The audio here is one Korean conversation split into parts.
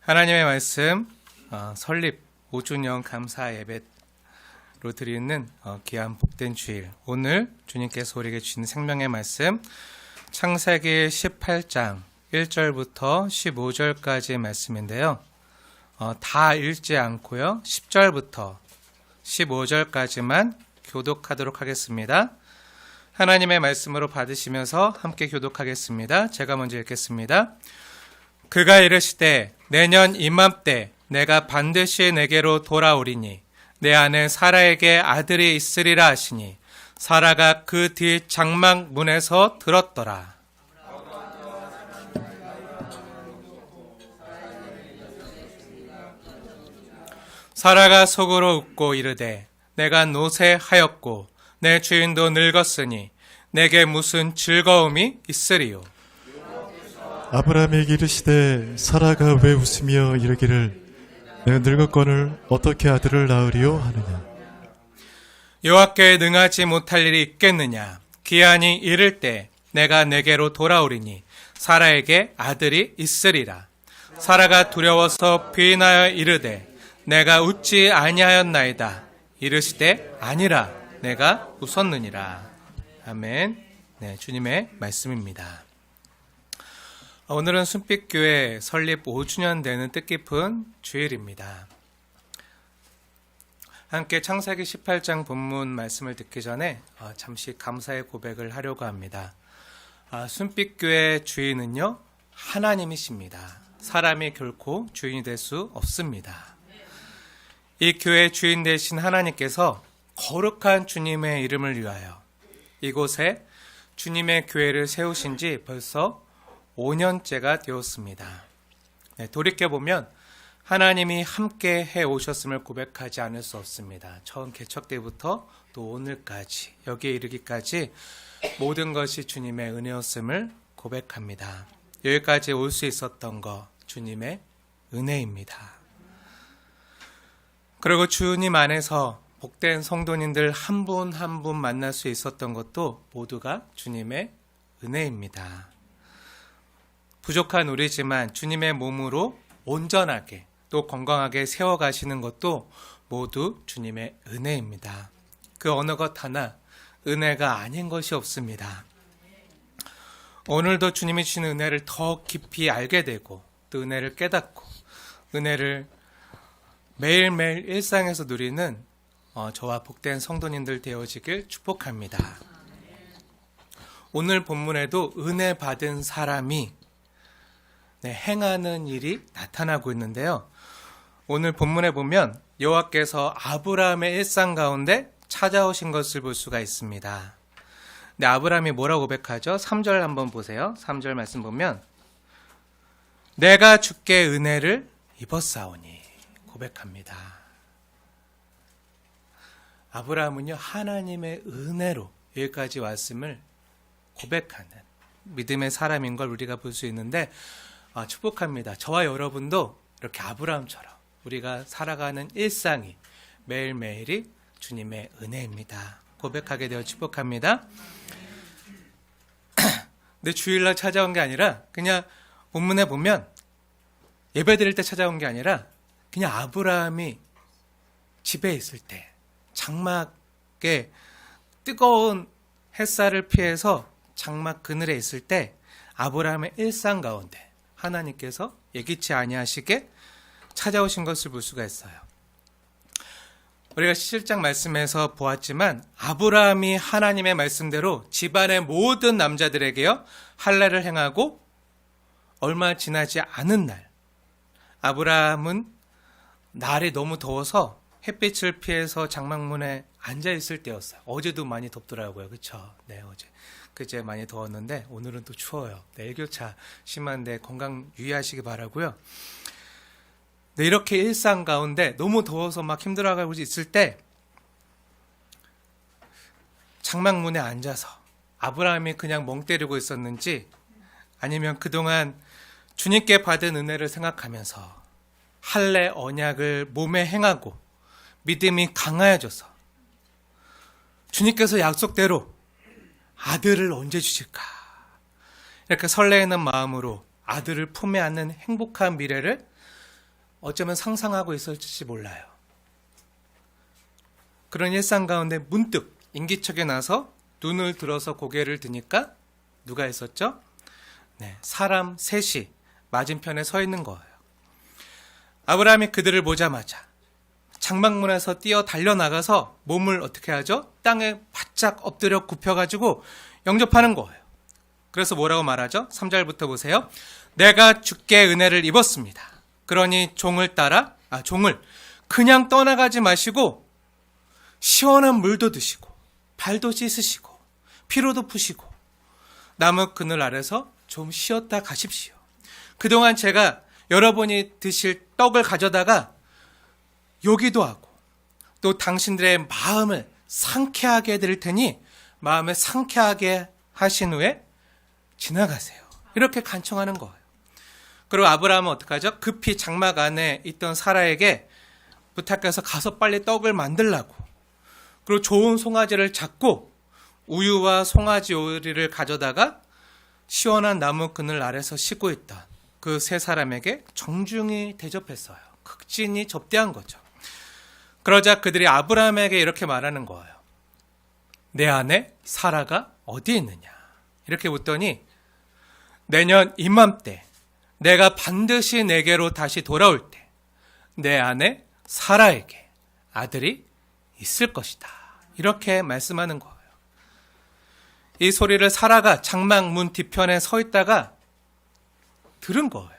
하나님의 말씀 설립 5주년 감사 예배로 드리는 귀한 복된 주일, 오늘 주님께서 우리에게 주신 생명의 말씀 창세기 18장 1절부터 15절까지의 말씀인데요. 다 읽지 않고요, 10절부터 15절까지만 교독하도록 하겠습니다. 하나님의 말씀으로 받으시면서 함께 교독하겠습니다. 제가 먼저 읽겠습니다. 그가 이르시되 내년 이맘때 내가 반드시 내게로 돌아오리니 내 안에 사라에게 아들이 있으리라 하시니 사라가 그 뒤 장막 문에서 들었더라. 사라가 속으로 웃고 이르되 내가 노쇠하였고 내 주인도 늙었으니 내게 무슨 즐거움이 있으리요. 아브라함에게 이르시되 사라가 왜 웃으며 이르기를 내가 늙었거늘 어떻게 아들을 낳으리요 하느냐. 여호와께 능하지 못할 일이 있겠느냐. 기한이 이를 때 내가 내게로 돌아오리니 사라에게 아들이 있으리라. 사라가 두려워서 부인하여 이르되 내가 웃지 아니하였나이다. 이르시되 아니라 내가 웃었느니라. 아멘. 네, 주님의 말씀입니다. 오늘은 순빛교회 설립 5주년 되는 뜻깊은 주일입니다. 함께 창세기 18장 본문 말씀을 듣기 전에 잠시 감사의 고백을 하려고 합니다. 순빛교회 주인은요, 하나님이십니다. 사람이 결코 주인이 될 수 없습니다. 이 교회의 주인 되신 하나님께서 거룩한 주님의 이름을 위하여 이곳에 주님의 교회를 세우신 지 벌써 5년째가 되었습니다. 네, 돌이켜보면 하나님이 함께 해오셨음을 고백하지 않을 수 없습니다. 처음 개척 때부터 또 오늘까지, 여기에 이르기까지 모든 것이 주님의 은혜였음을 고백합니다. 여기까지 올 수 있었던 것, 주님의 은혜입니다. 그리고 주님 안에서 복된 성도님들 한 분 한 분 만날 수 있었던 것도 모두가 주님의 은혜입니다. 부족한 우리지만 주님의 몸으로 온전하게 또 건강하게 세워가시는 것도 모두 주님의 은혜입니다. 그 어느 것 하나 은혜가 아닌 것이 없습니다. 오늘도 주님이 주시는 은혜를 더 깊이 알게 되고 또 은혜를 깨닫고 은혜를 매일매일 일상에서 누리는 저와 복된 성도님들 되어지길 축복합니다. 오늘 본문에도 은혜 받은 사람이 행하는 일이 나타나고 있는데요. 오늘 본문에 보면 여호와께서 아브라함의 일상 가운데 찾아오신 것을 볼 수가 있습니다. 근데 아브라함이 뭐라고 고백하죠? 3절 한번 보세요. 3절 말씀 보면 내가 주께 은혜를 입었사오니 고백합니다. 아브라함은요, 하나님의 은혜로 여기까지 왔음을 고백하는 믿음의 사람인 걸 우리가 볼 수 있는데 축복합니다. 저와 여러분도 이렇게 아브라함처럼 우리가 살아가는 일상이 매일매일이 주님의 은혜입니다. 고백하게 되어 축복합니다. 근데 주일날 찾아온 게 아니라 그냥 본문에 보면 예배 드릴 때 찾아온 게 아니라 그냥 아브라함이 집에 있을 때 장막에 뜨거운 햇살을 피해서 장막 그늘에 있을 때 아브라함의 일상 가운데 하나님께서 예기치 아니하시게 찾아오신 것을 볼 수가 있어요. 우리가 17장 말씀에서 보았지만 아브라함이 하나님의 말씀대로 집안의 모든 남자들에게요 할례를 행하고 얼마 지나지 않은 날, 아브라함은 날이 너무 더워서 햇빛을 피해서 장막문에 앉아있을 때였어요. 어제도 많이 덥더라고요. 그렇죠? 네, 그제 많이 더웠는데 오늘은 또 추워요. 네, 일교차 심한데 건강 유의하시기 바라고요. 네, 이렇게 일상 가운데 너무 더워서 막 힘들어가고 있을 때 장막문에 앉아서 아브라함이 그냥 멍 때리고 있었는지 아니면 그동안 주님께 받은 은혜를 생각하면서 할례 언약을 몸에 행하고 믿음이 강하여져서 주님께서 약속대로 아들을 언제 주실까? 이렇게 설레이는 마음으로 아들을 품에 안는 행복한 미래를 어쩌면 상상하고 있을지 몰라요. 그런 일상 가운데 문득 인기척에 나서 눈을 들어서 고개를 드니까 누가 있었죠? 네, 사람 셋이 맞은편에 서 있는 거예요. 아브라함이 그들을 보자마자 장막문에서 뛰어 달려나가서 몸을 어떻게 하죠? 땅에 바짝 엎드려 굽혀가지고 영접하는 거예요. 그래서 뭐라고 말하죠? 3절부터 보세요. 내가 주께 은혜를 입었습니다. 그러니 종을 그냥 떠나가지 마시고 시원한 물도 드시고 발도 씻으시고 피로도 푸시고 나무 그늘 아래서 좀 쉬었다 가십시오. 그동안 제가 여러분이 드실 떡을 가져다가 요기도 하고 또 당신들의 마음을 상쾌하게 해드릴 테니 마음을 상쾌하게 하신 후에 지나가세요. 이렇게 간청하는 거예요. 그리고 아브라함은 어떡하죠? 급히 장막 안에 있던 사라에게 부탁해서 가서 빨리 떡을 만들라고, 그리고 좋은 송아지를 잡고 우유와 송아지 오리를 가져다가 시원한 나무 그늘 아래서 쉬고 있던 그 세 사람에게 정중히 대접했어요. 극진히 접대한 거죠. 그러자 그들이 아브라함에게 이렇게 말하는 거예요. 내 아내 사라가 어디에 있느냐? 이렇게 묻더니 내년 이맘때 내가 반드시 내게로 다시 돌아올 때 내 아내 사라에게 아들이 있을 것이다. 이렇게 말씀하는 거예요. 이 소리를 사라가 장막 문 뒤편에 서 있다가 들은 거예요.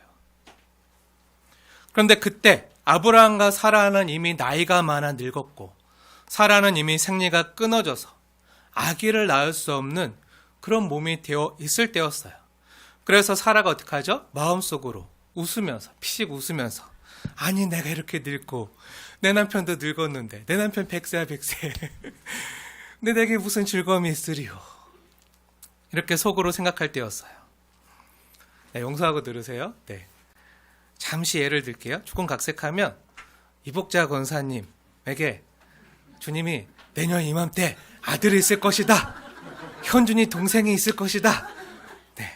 그런데 그때 아브라함과 사라는 이미 나이가 많아 늙었고 사라는 이미 생리가 끊어져서 아기를 낳을 수 없는 그런 몸이 되어 있을 때였어요. 그래서 사라가 어떻게 하죠? 마음속으로 웃으면서 피식 웃으면서 아니 내가 이렇게 늙고 내 남편도 늙었는데 내 남편 100세야 100세 근데 내게 무슨 즐거움이 있으리요. 이렇게 속으로 생각할 때였어요. 네, 용서하고 들으세요. 네. 잠시 예를 들게요. 조금 각색하면 이복자 권사님에게 주님이 내년 이맘때 아들이 있을 것이다. 현준이 동생이 있을 것이다. 네.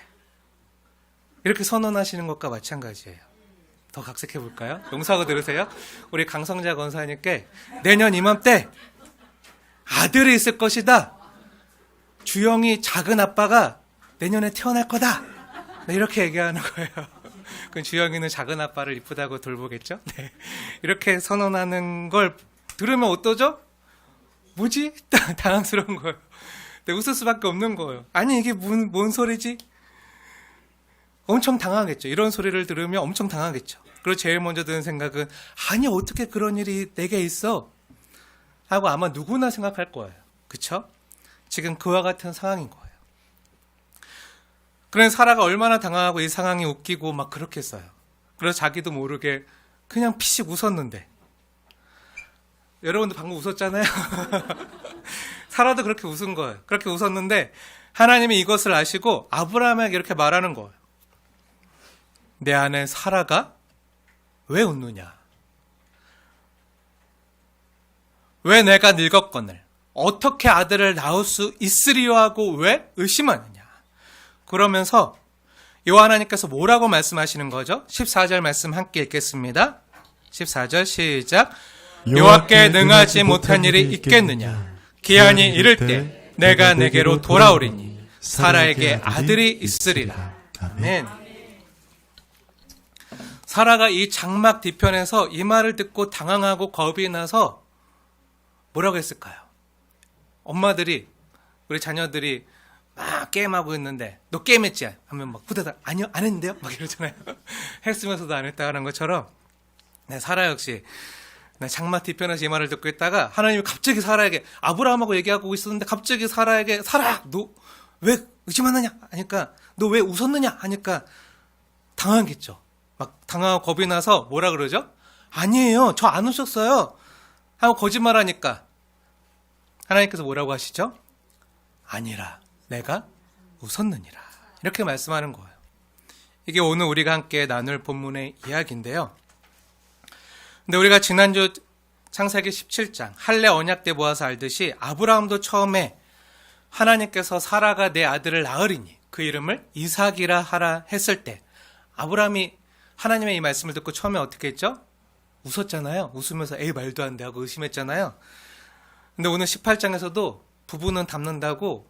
이렇게 선언하시는 것과 마찬가지예요. 더 각색해 볼까요? 용서하고 들으세요. 우리 강성자 권사님께 내년 이맘때 아들이 있을 것이다. 주영이 작은 아빠가 내년에 태어날 거다. 네, 이렇게 얘기하는 거예요. 그럼 주영이는 작은 아빠를 이쁘다고 돌보겠죠? 네. 이렇게 선언하는 걸 들으면 어떠죠? 뭐지? 당황스러운 거예요. 네, 웃을 수밖에 없는 거예요. 아니 이게 뭔 소리지? 엄청 당황하겠죠. 이런 소리를 들으면 엄청 당황하겠죠. 그리고 제일 먼저 드는 생각은 아니 어떻게 그런 일이 내게 있어? 하고 아마 누구나 생각할 거예요. 그쵸? 지금 그와 같은 상황인 거예요. 그래서 사라가 얼마나 당황하고 이 상황이 웃기고 막 그렇겠어요. 그래서 자기도 모르게 그냥 피식 웃었는데 여러분도 방금 웃었잖아요. 사라도 그렇게 웃은 거예요. 그렇게 웃었는데 하나님이 이것을 아시고 아브라함에게 이렇게 말하는 거예요. 내 아내 사라가 왜 웃느냐? 왜 내가 늙었거늘 어떻게 아들을 낳을 수 있으리요 하고 왜 의심하느냐? 그러면서 여호와 하나님께서 뭐라고 말씀하시는 거죠? 14절 말씀 함께 읽겠습니다. 14절 시작. 여호와께 능하지 못한 일이 있겠느냐? 기한이 이를 때 내가 내게로 돌아오리니 사라에게 아들이 있으리라. 아멘. 사라가 이 장막 뒤편에서 이 말을 듣고 당황하고 겁이 나서 뭐라고 했을까요? 엄마들이 우리 자녀들이 막 게임하고 있는데 너 게임했지? 하면 막 후다닥 아니요 안 했는데요? 막 이러잖아요. 했으면서도 안 했다는 것처럼 네, 사라 역시 장막 뒤편에서 이 말을 듣고 있다가 하나님이 갑자기 사라에게 아브라함하고 얘기하고 있었는데 갑자기 사라에게 사라 너 왜 의심하느냐 하니까 너 왜 웃었느냐 하니까 당황했겠죠. 막 당황하고 겁이 나서 뭐라 그러죠? 아니에요 저 안 웃었어요 하고 거짓말하니까 하나님께서 뭐라고 하시죠? 아니라 내가 웃었느니라. 이렇게 말씀하는 거예요. 이게 오늘 우리가 함께 나눌 본문의 이야기인데요. 근데 우리가 지난주 창세기 17장 할례 언약 때 보아서 알듯이 아브라함도 처음에 하나님께서 사라가 내 아들을 낳으리니 그 이름을 이삭이라 하라 했을 때 아브라함이 하나님의 이 말씀을 듣고 처음에 어떻게 했죠? 웃었잖아요. 웃으면서 에이 말도 안 돼 하고 의심했잖아요. 근데 오늘 18장에서도 부부는 닮는다고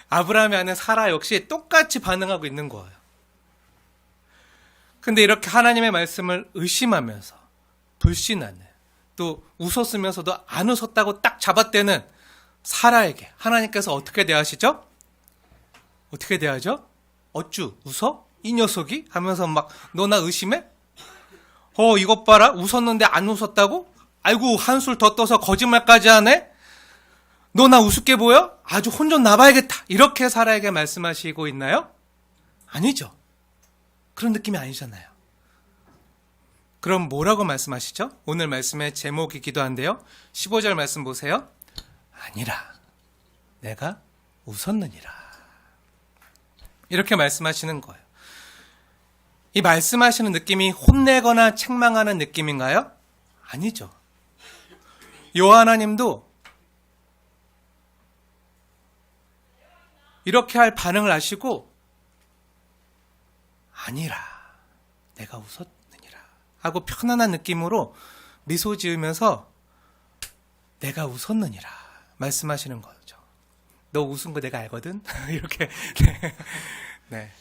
아브라함이 아는 사라 역시 똑같이 반응하고 있는 거예요. 근데 이렇게 하나님의 말씀을 의심하면서 불신하는, 또 웃었으면서도 안 웃었다고 딱 잡아떼는 사라에게 하나님께서 어떻게 대하시죠? 어떻게 대하죠? 어쭈 웃어? 이 녀석이? 하면서 막 너 나 의심해? 이것 봐라, 웃었는데 안 웃었다고? 아이고 한술 더 떠서 거짓말까지 하네? 너 나 우습게 보여? 아주 혼 좀 나봐야겠다. 이렇게 사라에게 말씀하시고 있나요? 아니죠. 그런 느낌이 아니잖아요. 그럼 뭐라고 말씀하시죠? 오늘 말씀의 제목이기도 한데요. 15절 말씀 보세요. 아니라 내가 웃었느니라. 이렇게 말씀하시는 거예요. 이 말씀하시는 느낌이 혼내거나 책망하는 느낌인가요? 아니죠. 요하나님도 이렇게 할 반응을 하시고 아니라 내가 웃었느니라 하고 편안한 느낌으로 미소 지으면서 내가 웃었느니라 말씀하시는 거죠. 너 웃은 거 내가 알거든? 이렇게. 네.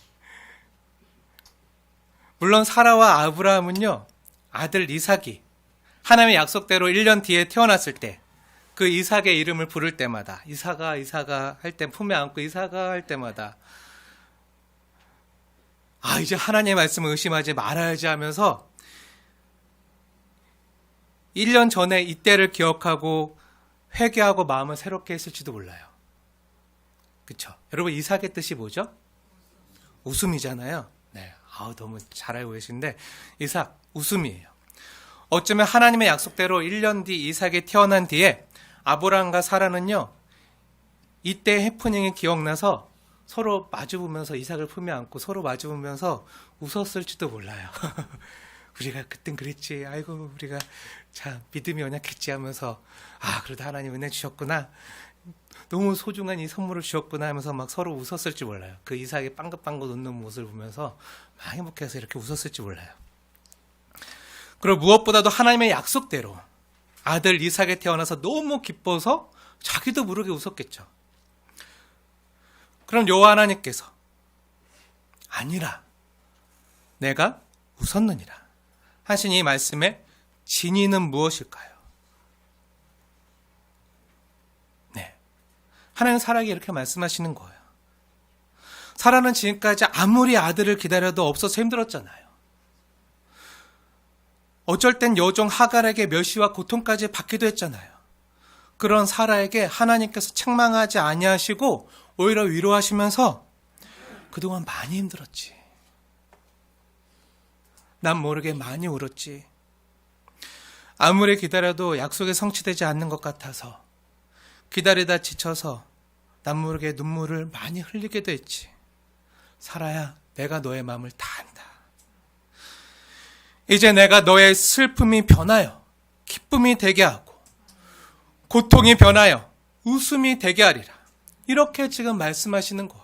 물론 사라와 아브라함은요, 아들 이삭이 하나님의 약속대로 1년 뒤에 태어났을 때 그 이삭의 이름을 부를 때마다 이삭아 할 때, 품에 안고 이삭아 할 때마다 이제 하나님의 말씀을 의심하지 말아야지 하면서 1년 전에 이때를 기억하고 회개하고 마음을 새롭게 했을지도 몰라요. 그렇죠? 여러분 이삭의 뜻이 뭐죠? 웃음이잖아요. 네, 너무 잘 알고 계신데 이삭 웃음이에요. 어쩌면 하나님의 약속대로 1년 뒤 이삭이 태어난 뒤에 아브라함과 사라는요, 이때 해프닝이 기억나서 서로 마주보면서 이삭을 품에 안고 서로 마주보면서 웃었을지도 몰라요. 우리가 그땐 그랬지. 아이고 우리가 참 믿음이 연약했지 하면서 그래도 하나님 은혜 주셨구나. 너무 소중한 이 선물을 주셨구나 하면서 막 서로 웃었을지 몰라요. 그 이삭이 빵긋빵긋 웃는 모습을 보면서 막 행복해서 이렇게 웃었을지 몰라요. 그리고 무엇보다도 하나님의 약속대로 아들 이삭이 태어나서 너무 기뻐서 자기도 모르게 웃었겠죠. 그럼 여호와 하나님께서 아니라 내가 웃었느니라 하신 이 말씀의 진의는 무엇일까요? 네, 하나님 사라에게 이렇게 말씀하시는 거예요. 사라는 지금까지 아무리 아들을 기다려도 없어서 힘들었잖아요. 어쩔 땐 여종 하갈에게 멸시와 고통까지 받기도 했잖아요. 그런 사라에게 하나님께서 책망하지 아니하시고 오히려 위로하시면서 그동안 많이 힘들었지. 난 모르게 많이 울었지. 아무리 기다려도 약속이 성취되지 않는 것 같아서 기다리다 지쳐서 난 모르게 눈물을 많이 흘리게도 했지. 사라야, 내가 너의 마음을 다 안다. 이제 내가 너의 슬픔이 변하여 기쁨이 되게 하고 고통이 변하여 웃음이 되게 하리라. 이렇게 지금 말씀하시는 거예요.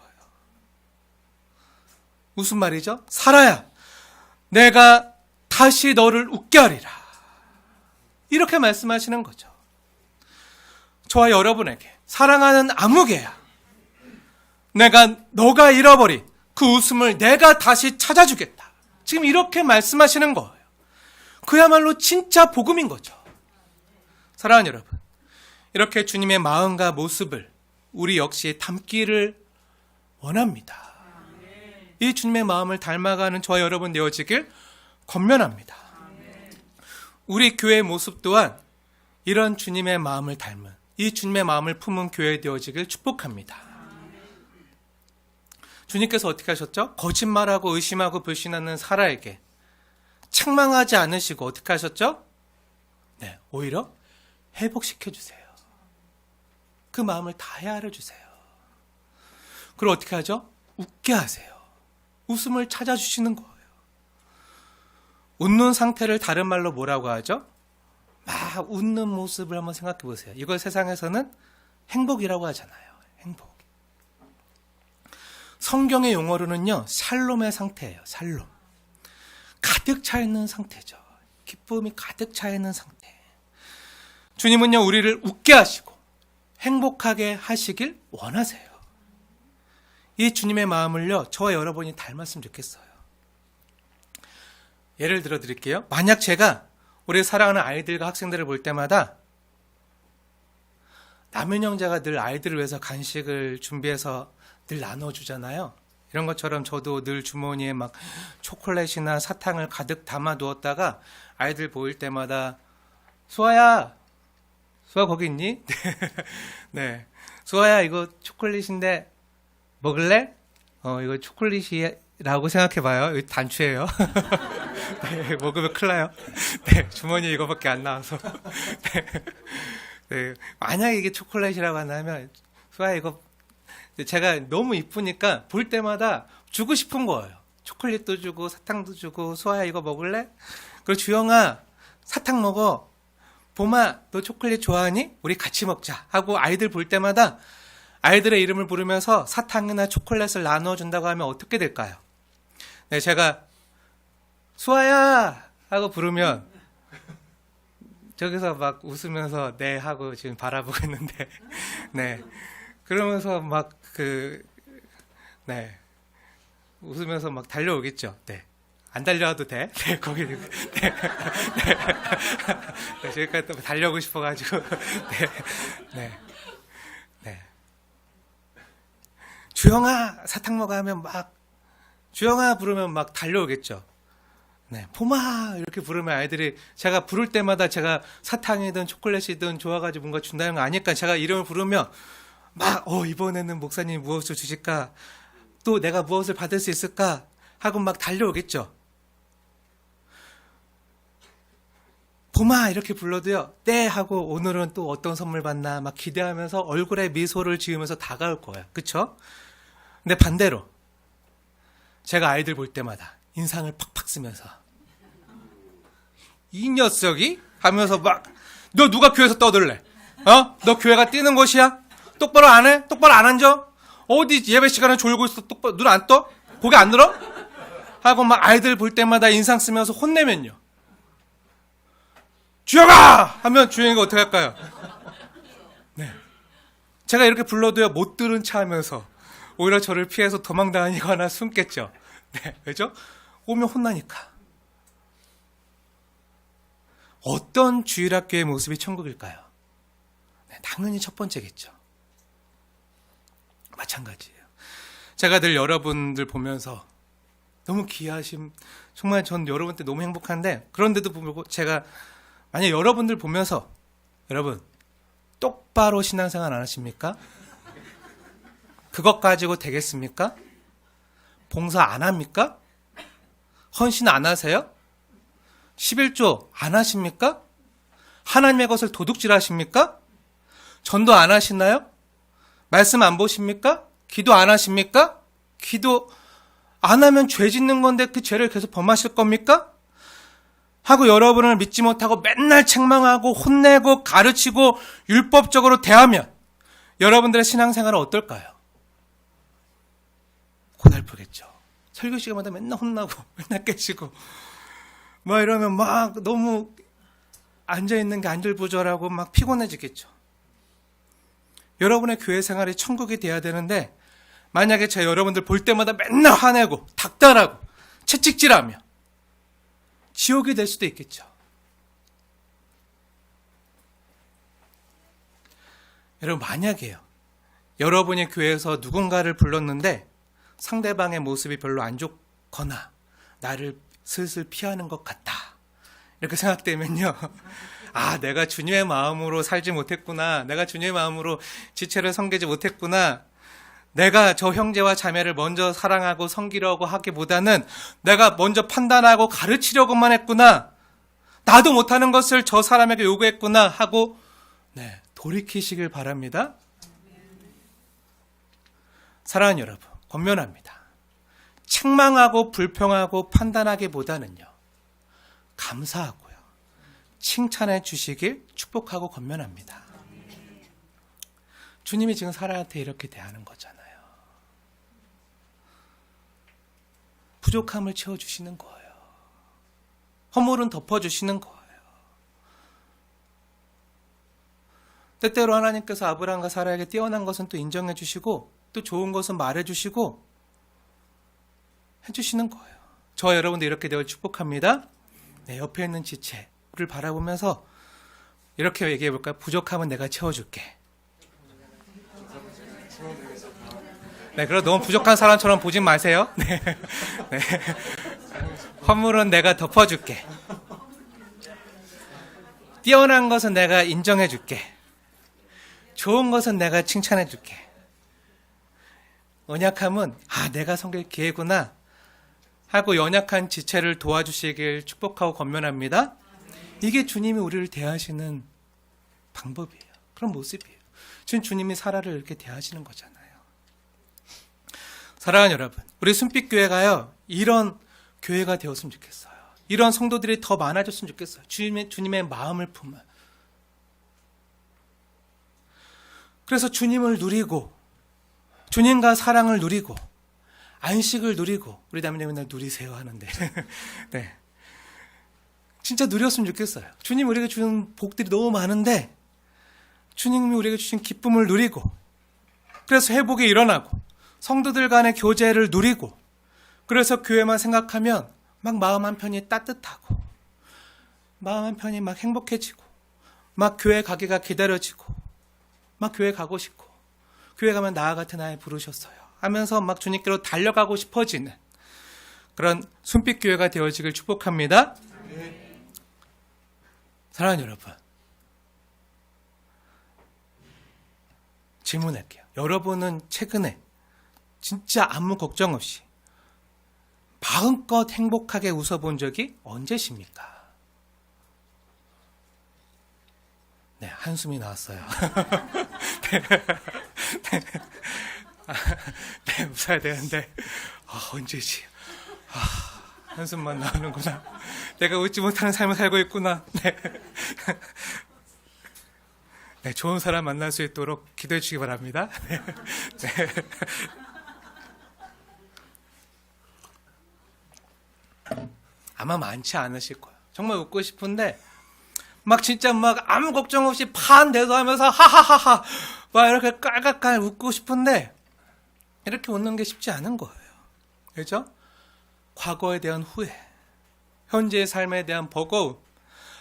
무슨 말이죠? 사라야, 내가 다시 너를 웃게 하리라. 이렇게 말씀하시는 거죠. 저와 여러분에게 사랑하는 아무개야, 너가 잃어버린 그 웃음을 내가 다시 찾아주겠다. 지금 이렇게 말씀하시는 거예요. 그야말로 진짜 복음인 거죠. 사랑하는 여러분, 이렇게 주님의 마음과 모습을 우리 역시 담기를 원합니다. 이 주님의 마음을 닮아가는 저와 여러분 되어지길 권면합니다. 우리 교회의 모습 또한 이런 주님의 마음을 닮은, 이 주님의 마음을 품은 교회 되어지길 축복합니다. 주님께서 어떻게 하셨죠? 거짓말하고 의심하고 불신하는 사라에게 책망하지 않으시고 어떻게 하셨죠? 네, 오히려 회복시켜주세요. 그 마음을 다 헤아려 주세요. 그리고 어떻게 하죠? 웃게 하세요. 웃음을 찾아주시는 거예요. 웃는 상태를 다른 말로 뭐라고 하죠? 막 웃는 모습을 한번 생각해 보세요. 이걸 세상에서는 행복이라고 하잖아요. 행복. 성경의 용어로는요, 샬롬의 상태예요. 샬롬. 가득 차 있는 상태죠. 기쁨이 가득 차 있는 상태. 주님은요, 우리를 웃게 하시고 행복하게 하시길 원하세요. 이 주님의 마음을요, 저와 여러분이 닮았으면 좋겠어요. 예를 들어 드릴게요. 만약 제가 우리 사랑하는 아이들과 학생들을 볼 때마다 남은 형제가 늘 아이들을 위해서 간식을 준비해서 늘 나눠주잖아요. 이런 것처럼 저도 늘 주머니에 막 초콜릿이나 사탕을 가득 담아두었다가 아이들 보일 때마다 수아야, 수아 거기 있니? 네, 수아야 이거 초콜릿인데 먹을래? 이거 초콜릿이라고 생각해봐요. 이거 단추예요. 네, 먹으면 큰일 나요. 네, 주머니에 이거밖에 안 나와서. 네, 네, 만약에 이게 초콜릿이라고 한다면 수아야 이거 제가 너무 이쁘니까 볼 때마다 주고 싶은 거예요. 초콜릿도 주고 사탕도 주고 수아야 이거 먹을래? 그리고 주영아 사탕 먹어. 봄아 너 초콜릿 좋아하니? 우리 같이 먹자 하고 아이들 볼 때마다 아이들의 이름을 부르면서 사탕이나 초콜릿을 나눠준다고 하면 어떻게 될까요? 네, 제가 수아야 하고 부르면 저기서 막 웃으면서 네 하고 지금 바라보고 있는데 네 그러면서 막 네 웃으면서 막 달려오겠죠. 네. 안 달려와도 돼. 네, 거기 네. 네. 네, 저기까지 또 달려오고 싶어가지고 네. 네. 네. 주영아 사탕 먹어 하면 막 주영아 부르면 막 달려오겠죠. 네, 봄아 이렇게 부르면 아이들이 제가 부를 때마다 제가 사탕이든 초콜릿이든 좋아가지고 뭔가 준다는 거 아니까 제가 이름을 부르면 막 이번에는 목사님이 무엇을 주실까? 또 내가 무엇을 받을 수 있을까? 하고 막 달려오겠죠. 봄아 이렇게 불러도요. 네 하고 오늘은 또 어떤 선물 받나 막 기대하면서 얼굴에 미소를 지으면서 다가올 거예요. 그렇죠? 근데 반대로 제가 아이들 볼 때마다 인상을 팍팍 쓰면서 이 녀석이 하면서 막 너 누가 교회에서 떠들래? 너 교회가 뛰는 곳이야? 똑바로 안 해? 똑바로 안 앉아? 어디 예배 시간에 졸고 있어? 똑바로 눈 안 떠? 고개 안 들어? 하고 막 아이들 볼 때마다 인상 쓰면서 혼내면요. 주영아! 하면 주영이가 어떻게 할까요? 네. 제가 이렇게 불러도요, 못 들은 차 하면서 오히려 저를 피해서 도망다니거나 숨겠죠. 네. 왜죠? 오면 혼나니까. 어떤 주일학교의 모습이 천국일까요? 네, 당연히 첫 번째겠죠. 마찬가지예요. 제가 늘 여러분들 보면서 너무 귀하심, 정말 전 여러분 때 너무 행복한데 그런데도 보고 제가 만약 여러분들 보면서 여러분 똑바로 신앙생활 안 하십니까? 그것 가지고 되겠습니까? 봉사 안 합니까? 헌신 안 하세요? 11조 안 하십니까? 하나님의 것을 도둑질 하십니까? 전도 안 하시나요? 말씀 안 보십니까? 기도 안 하십니까? 기도 안 하면 죄 짓는 건데 그 죄를 계속 범하실 겁니까? 하고 여러분을 믿지 못하고 맨날 책망하고 혼내고 가르치고 율법적으로 대하면 여러분들의 신앙생활은 어떨까요? 고달프겠죠. 설교 시간마다 맨날 혼나고 맨날 깨지고 막 이러면 막 너무 앉아있는 게 안절부절하고 막 피곤해지겠죠. 여러분의 교회 생활이 천국이 돼야 되는데 만약에 제가 여러분들 볼 때마다 맨날 화내고 닥달하고 채찍질하며 지옥이 될 수도 있겠죠. 여러분 만약에요. 여러분이 교회에서 누군가를 불렀는데 상대방의 모습이 별로 안 좋거나 나를 슬슬 피하는 것 같다. 이렇게 생각되면요. 아, 내가 주님의 마음으로 살지 못했구나. 내가 주님의 마음으로 지체를 섬기지 못했구나. 내가 저 형제와 자매를 먼저 사랑하고 섬기려고 하기보다는 내가 먼저 판단하고 가르치려고만 했구나. 나도 못하는 것을 저 사람에게 요구했구나 하고 돌이키시길 바랍니다. 사랑하는 여러분, 권면합니다. 책망하고 불평하고 판단하기보다는요. 감사하고요. 칭찬해 주시길 축복하고 권면합니다. 주님이 지금 사라한테 이렇게 대하는 거잖아요. 부족함을 채워주시는 거예요. 허물은 덮어주시는 거예요. 때때로 하나님께서 아브라함과 사라에게 뛰어난 것은 또 인정해 주시고 또 좋은 것은 말해 주시고 해주시는 거예요. 저와 여러분도 이렇게 되어 축복합니다. 네, 옆에 있는 지체를 바라보면서 이렇게 얘기해 볼까요? 부족하면 내가 채워줄게. 네, 그럼 너무 부족한 사람처럼 보지 마세요. 네. 네. 허물은 내가 덮어줄게. 뛰어난 것은 내가 인정해줄게. 좋은 것은 내가 칭찬해줄게. 연약함은 내가 섬길 기회구나 하고 연약한 지체를 도와주시길 축복하고 권면합니다. 이게 주님이 우리를 대하시는 방법이에요. 그런 모습이에요. 지금 주님이 사라를 이렇게 대하시는 거잖아요. 사랑하는 여러분, 우리 순빛교회가요, 이런 교회가 되었으면 좋겠어요. 이런 성도들이 더 많아졌으면 좋겠어요. 주님의 마음을 품은. 그래서 주님을 누리고, 주님과 사랑을 누리고, 안식을 누리고, 우리 남편이 맨날 누리세요 하는데, 네. 진짜 누렸으면 좋겠어요. 주님 우리에게 주는 복들이 너무 많은데, 주님이 우리에게 주신 기쁨을 누리고, 그래서 회복이 일어나고, 성도들 간의 교제를 누리고, 그래서 교회만 생각하면 막 마음 한편이 따뜻하고, 마음 한편이 막 행복해지고, 막 교회 가기가 기다려지고, 막 교회 가고 싶고, 교회 가면 나와 같은 아이 부르셨어요 하면서 막 주님께로 달려가고 싶어지는 그런 순빛교회가 되어지길 축복합니다. 사랑하는 여러분, 질문할게요. 여러분은 최근에 진짜 아무 걱정 없이 마음껏 행복하게 웃어본 적이 언제십니까? 네, 한숨이 나왔어요. 네, 웃어야 되는데 언제지? 한숨만 나오는구나. 내가 웃지 못하는 삶을 살고 있구나. 네. 네, 좋은 사람 만날 수 있도록 기도해 주시기 바랍니다. 네. 네. 아마 많지 않으실 거예요. 정말 웃고 싶은데 막 진짜 막 아무 걱정 없이 판대도 하면서 하하하하 막 이렇게 깔깔깔 웃고 싶은데 이렇게 웃는 게 쉽지 않은 거예요. 그렇죠? 과거에 대한 후회, 현재의 삶에 대한 버거움,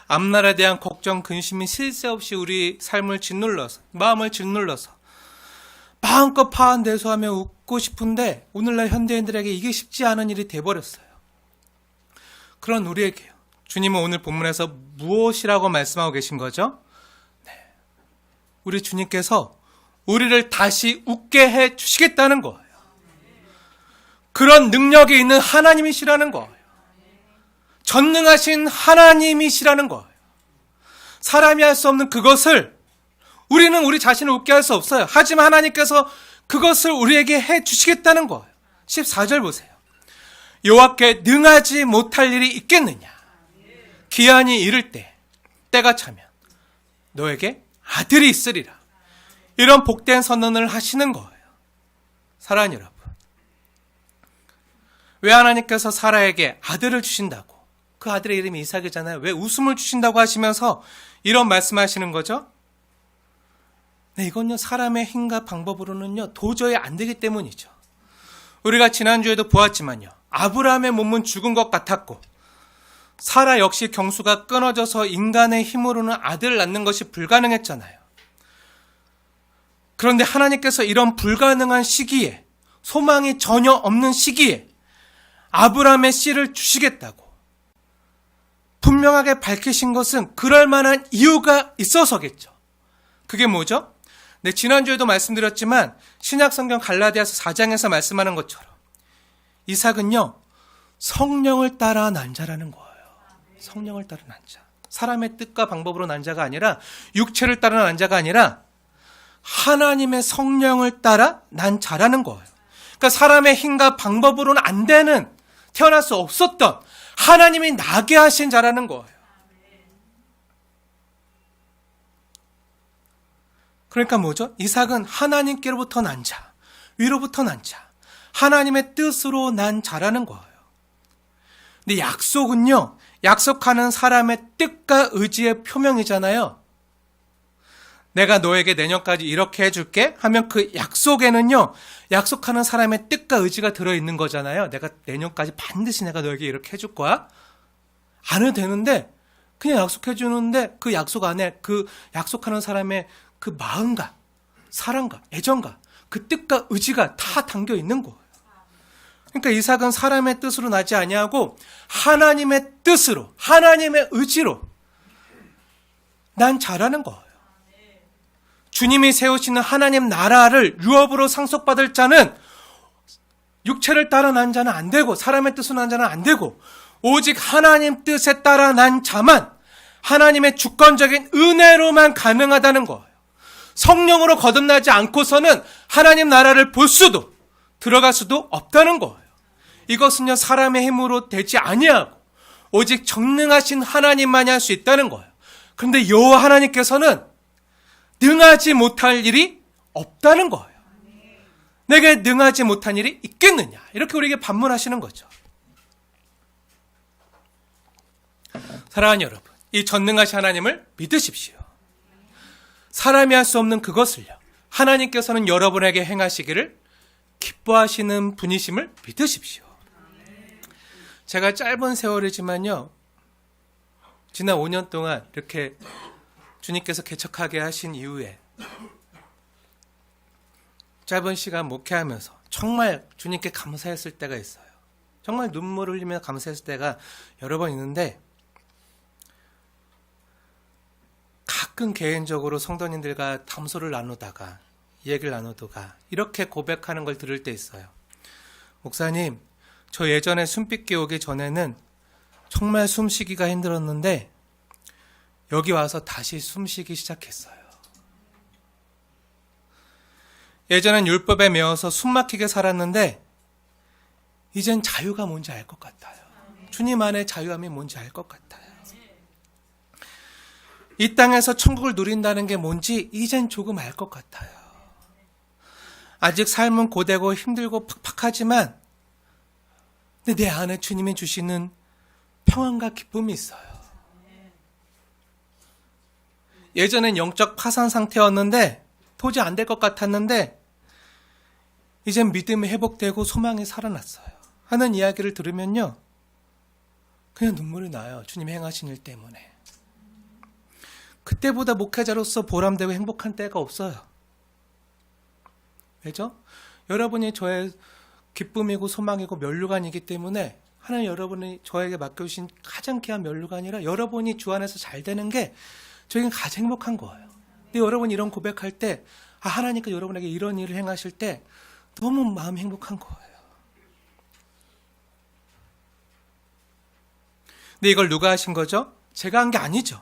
앞날에 대한 걱정, 근심이 쉴 새 없이 우리 삶을 짓눌러서, 마음을 짓눌러서 마음껏 파한대소하며 웃고 싶은데 오늘날 현대인들에게 이게 쉽지 않은 일이 돼버렸어요. 그런 우리에게요, 주님은 오늘 본문에서 무엇이라고 말씀하고 계신 거죠? 네. 우리 주님께서 우리를 다시 웃게 해 주시겠다는 거예요. 그런 능력이 있는 하나님이시라는 거예요. 전능하신 하나님이시라는 거예요. 사람이 할 수 없는 그것을 우리는 우리 자신을 웃게 할 수 없어요. 하지만 하나님께서 그것을 우리에게 해 주시겠다는 거예요. 14절 보세요. 여호와께 능하지 못할 일이 있겠느냐? 기한이 이를 때, 때가 차면 너에게 아들이 있으리라. 이런 복된 선언을 하시는 거예요. 사랑하는 여러분, 왜 하나님께서 사라에게 아들을 주신다고, 그 아들의 이름이 이삭이잖아요. 왜 웃음을 주신다고 하시면서 이런 말씀하시는 거죠? 네, 이건요, 사람의 힘과 방법으로는요 도저히 안 되기 때문이죠. 우리가 지난주에도 보았지만요, 아브라함의 몸은 죽은 것 같았고 사라 역시 경수가 끊어져서 인간의 힘으로는 아들을 낳는 것이 불가능했잖아요. 그런데 하나님께서 이런 불가능한 시기에, 소망이 전혀 없는 시기에 아브라함의 씨를 주시겠다고 분명하게 밝히신 것은 그럴 만한 이유가 있어서겠죠. 그게 뭐죠? 네, 지난주에도 말씀드렸지만 신약성경 갈라디아서 4장에서 말씀하는 것처럼 이삭은요, 성령을 따라 난 자라는 거예요. 성령을 따라 난 자. 사람의 뜻과 방법으로 난 자가 아니라, 육체를 따라 난 자가 아니라 하나님의 성령을 따라 난 자라는 거예요. 그러니까 사람의 힘과 방법으로는 안 되는, 태어날 수 없었던 하나님이 나게 하신 자라는 거예요. 그러니까 뭐죠? 이삭은 하나님께로부터 난 자, 위로부터 난 자, 하나님의 뜻으로 난 자라는 거예요. 근데 약속은요, 약속하는 사람의 뜻과 의지의 표명이잖아요. 내가 너에게 내년까지 이렇게 해줄게 하면 그 약속에는요, 약속하는 사람의 뜻과 의지가 들어있는 거잖아요. 내가 내년까지 반드시 내가 너에게 이렇게 해줄 거야. 안 해도 되는데 그냥 약속해 주는데 그 약속 안에 그 약속하는 사람의 그 마음과 사랑과 애정과 그 뜻과 의지가 다 담겨 있는 거예요. 그러니까 이삭은 사람의 뜻으로 나지 아니하고 하나님의 뜻으로, 하나님의 의지로 난 자라는 거예요. 주님이 세우시는 하나님 나라를 유업으로 상속받을 자는 육체를 따라 난 자는 안 되고 사람의 뜻으로 난 자는 안 되고 오직 하나님 뜻에 따라 난 자만 하나님의 주권적인 은혜로만 가능하다는 거예요. 성령으로 거듭나지 않고서는 하나님 나라를 볼 수도 들어갈 수도 없다는 거예요. 이것은요, 사람의 힘으로 되지 아니하고 오직 전능하신 하나님만이 할 수 있다는 거예요. 그런데 여호와 하나님께서는 능하지 못할 일이 없다는 거예요. 내게 능하지 못한 일이 있겠느냐, 이렇게 우리에게 반문하시는 거죠. 사랑하는 여러분, 이 전능하신 하나님을 믿으십시오. 사람이 할 수 없는 그것을요, 하나님께서는 여러분에게 행하시기를 기뻐하시는 분이심을 믿으십시오. 제가 짧은 세월이지만요, 지난 5년 동안 이렇게 주님께서 개척하게 하신 이후에 짧은 시간 목회하면서 정말 주님께 감사했을 때가 있어요. 정말 눈물을 흘리며 감사했을 때가 여러 번 있는데, 가끔 개인적으로 성도님들과 담소를 나누다가 얘기를 나누다가 이렇게 고백하는 걸 들을 때 있어요. 목사님, 저 예전에 숨빛기 오기 전에는 정말 숨쉬기가 힘들었는데 여기 와서 다시 숨쉬기 시작했어요. 예전엔 율법에 매어서 숨막히게 살았는데 이젠 자유가 뭔지 알 것 같아요. 주님 안에 자유함이 뭔지 알 것 같아요. 이 땅에서 천국을 누린다는 게 뭔지 이젠 조금 알 것 같아요. 아직 삶은 고되고 힘들고 팍팍하지만 근데 내 안에 주님이 주시는 평안과 기쁨이 있어요. 예전엔 영적 파산 상태였는데 도저히 안 될 것 같았는데 이젠 믿음이 회복되고 소망이 살아났어요 하는 이야기를 들으면요, 그냥 눈물이 나요. 주님이 행하신 일 때문에. 그때보다 목회자로서 보람되고 행복한 때가 없어요. 왜죠? 여러분이 저의 기쁨이고 소망이고 면류관이기 때문에 하나님 여러분이 저에게 맡겨주신 가장 귀한 면류관이라 여러분이 주 안에서 잘 되는 게 저에겐 가장 행복한 거예요. 근데 여러분이 이런 고백할 때 하나님께서 여러분에게 이런 일을 행하실 때 너무 마음이 행복한 거예요. 근데 이걸 누가 하신 거죠? 제가 한 게 아니죠.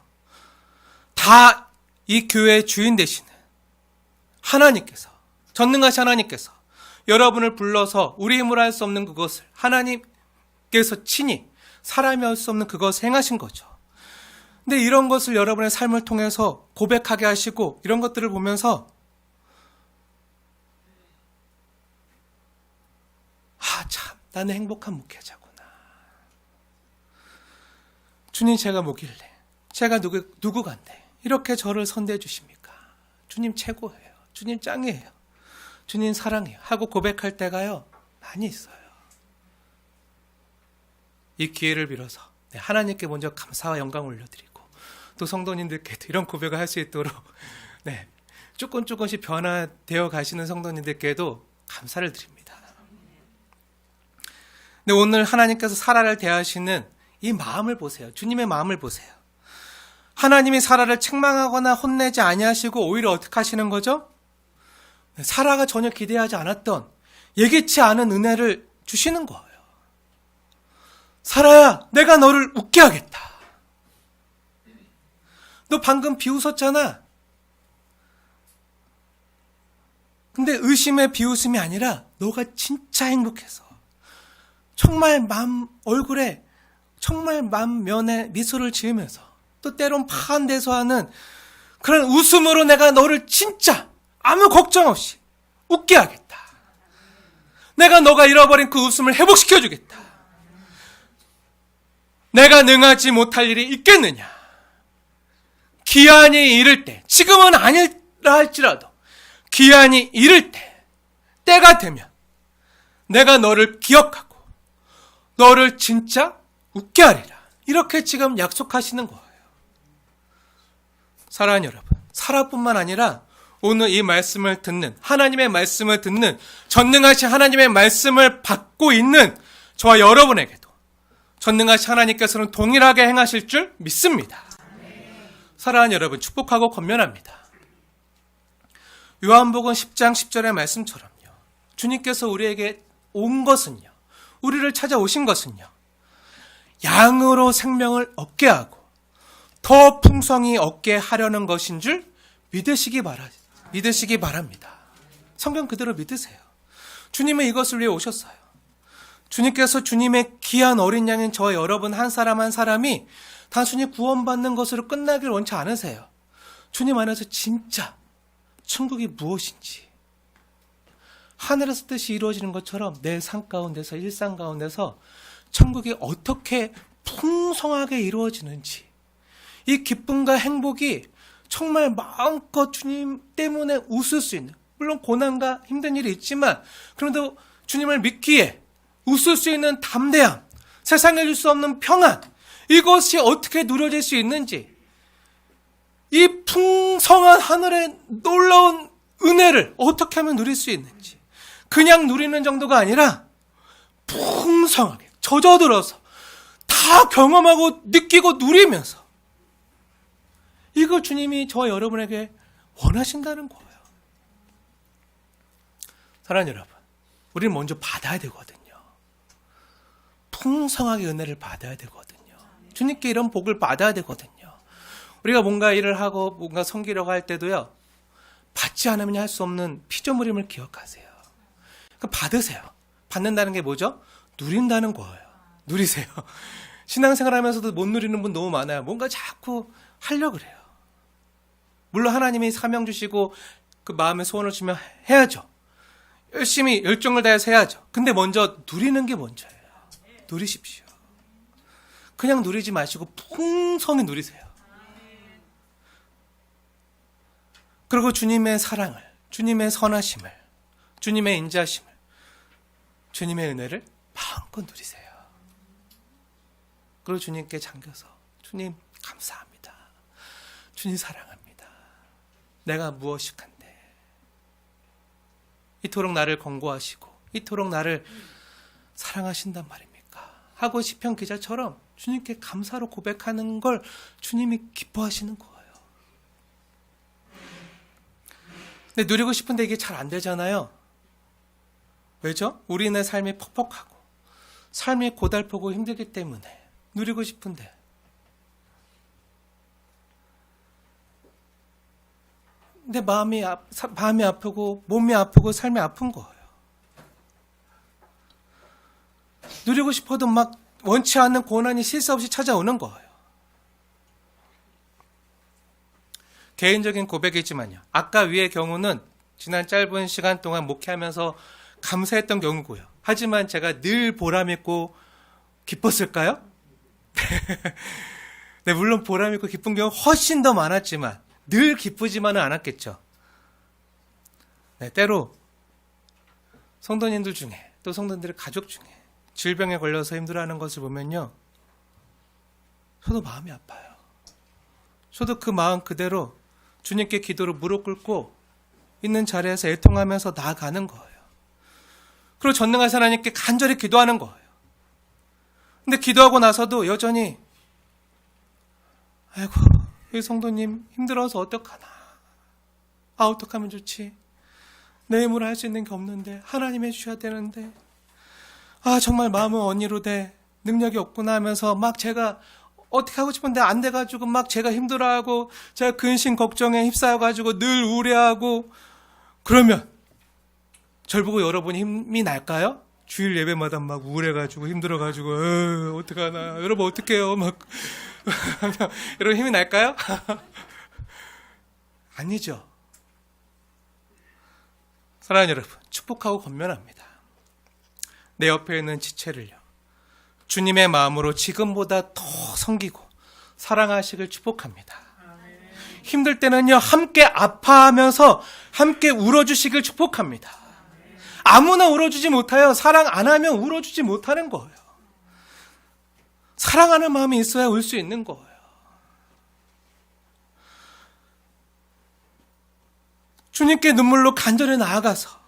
다 이 교회의 주인 되시는 하나님께서, 전능하신 하나님께서 여러분을 불러서 우리 힘으로 할 수 없는 그것을 하나님께서 친히 사람이 할 수 없는 그것을 행하신 거죠. 근데 이런 것을 여러분의 삶을 통해서 고백하게 하시고 이런 것들을 보면서 참 나는 행복한 목회자구나. 주님, 제가 뭐길래, 제가 누구간데 이렇게 저를 선대해 주십니까? 주님 최고예요. 주님 짱이에요. 주님 사랑해요 하고 고백할 때가요, 많이 있어요. 이 기회를 빌어서 하나님께 먼저 감사와 영광을 올려드리고 또 성도님들께도 이런 고백을 할 수 있도록 조금씩 변화되어 가시는 성도님들께도 감사를 드립니다. 근데 오늘 하나님께서 사라를 대하시는 이 마음을 보세요. 주님의 마음을 보세요. 하나님이 사라를 책망하거나 혼내지 아니하시고 오히려 어떻게 하시는 거죠? 사라가 전혀 기대하지 않았던 예기치 않은 은혜를 주시는 거예요. 사라야, 내가 너를 웃게 하겠다. 너 방금 비웃었잖아. 근데 의심의 비웃음이 아니라 너가 진짜 행복해서 정말 얼굴에 정말 만면에 미소를 지으면서 또 때론 파한 데서 하는 그런 웃음으로 내가 너를 진짜 아무 걱정 없이 웃게 하겠다. 내가 너가 잃어버린 그 웃음을 회복시켜주겠다. 내가 능하지 못할 일이 있겠느냐? 기한이 이를 때, 지금은 아니라 할지라도 기한이 이를 때, 때가 되면 내가 너를 기억하고 너를 진짜 웃게 하리라. 이렇게 지금 약속하시는 거예요. 사랑하는 여러분, 사라뿐만 아니라 오늘 이 말씀을 듣는, 하나님의 말씀을 듣는, 전능하신 하나님의 말씀을 받고 있는 저와 여러분에게도 전능하신 하나님께서는 동일하게 행하실 줄 믿습니다. 사랑하는 여러분, 축복하고 권면합니다. 요한복음 10장 10절의 말씀처럼요, 주님께서 우리에게 온 것은요, 우리를 찾아오신 것은요, 양으로 생명을 얻게 하고 더 풍성히 얻게 하려는 것인 줄 믿으시기 바랍니다. 성경 그대로 믿으세요. 주님은 이것을 위해 오셨어요. 주님께서 주님의 귀한 어린 양인 저와 여러분 한 사람 한 사람이 단순히 구원받는 것으로 끝나길 원치 않으세요. 주님 안에서 진짜 천국이 무엇인지, 하늘에서 뜻이 이루어지는 것처럼 내 삶 가운데서, 일상 가운데서 천국이 어떻게 풍성하게 이루어지는지, 이 기쁨과 행복이 정말 마음껏 주님 때문에 웃을 수 있는, 물론 고난과 힘든 일이 있지만 그래도 주님을 믿기에 웃을 수 있는 담대함, 세상에 줄 수 없는 평안, 이것이 어떻게 누려질 수 있는지, 이 풍성한 하늘의 놀라운 은혜를 어떻게 하면 누릴 수 있는지, 그냥 누리는 정도가 아니라 풍성하게 젖어들어서 다 경험하고 느끼고 누리면서, 이걸 주님이 저와 여러분에게 원하신다는 거예요. 사랑하는 여러분, 우리는 먼저 받아야 되거든요. 풍성하게 은혜를 받아야 되거든요. 주님께 이런 복을 받아야 되거든요. 우리가 뭔가 일을 하고 뭔가 섬기려고 할 때도요, 받지 않으면 할 수 없는 피조물임을 기억하세요. 그러니까 받으세요. 받는다는 게 뭐죠? 누린다는 거예요. 누리세요. 신앙생활 하면서도 못 누리는 분 너무 많아요. 뭔가 자꾸 하려고 그래요. 물론 하나님이 사명 주시고 그 마음에 소원을 주면 해야죠. 열심히 열정을 다해서 해야죠. 근데 먼저 누리는 게 먼저예요. 누리십시오. 그냥 누리지 마시고 풍성히 누리세요. 그리고 주님의 사랑을, 주님의 선하심을, 주님의 인자심을, 주님의 은혜를 마음껏 누리세요. 그리고 주님께 잠겨서, 주님 감사합니다. 주님 사랑합니다. 내가 무엇이간데 이토록 나를 권고하시고 이토록 나를 사랑하신단 말입니까? 하고 시편 기자처럼 주님께 감사로 고백하는 걸 주님이 기뻐하시는 거예요. 근데 누리고 싶은데 이게 잘 안 되잖아요. 왜죠? 우리의 삶이 퍽퍽하고 삶이 고달프고 힘들기 때문에 누리고 싶은데, 근데 마음이 아프고 몸이 아프고 삶이 아픈 거예요. 누리고 싶어도 막 원치 않는 고난이 쉴 새 없이 찾아오는 거예요. 개인적인 고백이지만요, 아까 위의 경우는 지난 짧은 시간 동안 목회하면서 감사했던 경우고요. 하지만 제가 늘 보람있고 기뻤을까요? 네, 물론 보람있고 기쁜 경우 훨씬 더 많았지만 늘 기쁘지만은 않았겠죠. 네, 때로 성도님들 중에, 또 성도님들의 가족 중에 질병에 걸려서 힘들어하는 것을 보면요, 저도 마음이 아파요. 저도 그 마음 그대로 주님께 기도로 무릎 꿇고 있는 자리에서 애통하면서 나아가는 거예요. 그리고 전능하신 하나님께 간절히 기도하는 거예요. 근데 기도하고 나서도 여전히, 아이고, 이 성도님 힘들어서 어떡하나, 어떡하면 좋지, 내 힘으로 할 수 있는 게 없는데 하나님 해주셔야 되는데, 정말 마음은 언니로 돼, 능력이 없구나 하면서 막 제가 어떻게 하고 싶은데 안 돼가지고 막 제가 힘들어하고 제가 근심 걱정에 휩싸여가지고 늘 우려하고, 그러면 절 보고 여러분이 힘이 날까요? 주일 예배마다 막 우울해가지고 힘들어가지고 어떡하나, 여러분 어떡해요 막 이런 힘이 날까요? 아니죠. 사랑하는 여러분, 축복하고 권면합니다. 내 옆에 있는 지체를요, 주님의 마음으로 지금보다 더 섬기고 사랑하시길 축복합니다. 힘들 때는요, 함께 아파하면서 함께 울어주시길 축복합니다. 아무나 울어주지 못해요. 사랑 안 하면 울어주지 못하는 거예요. 사랑하는 마음이 있어야 울 수 있는 거예요. 주님께 눈물로 간절히 나아가서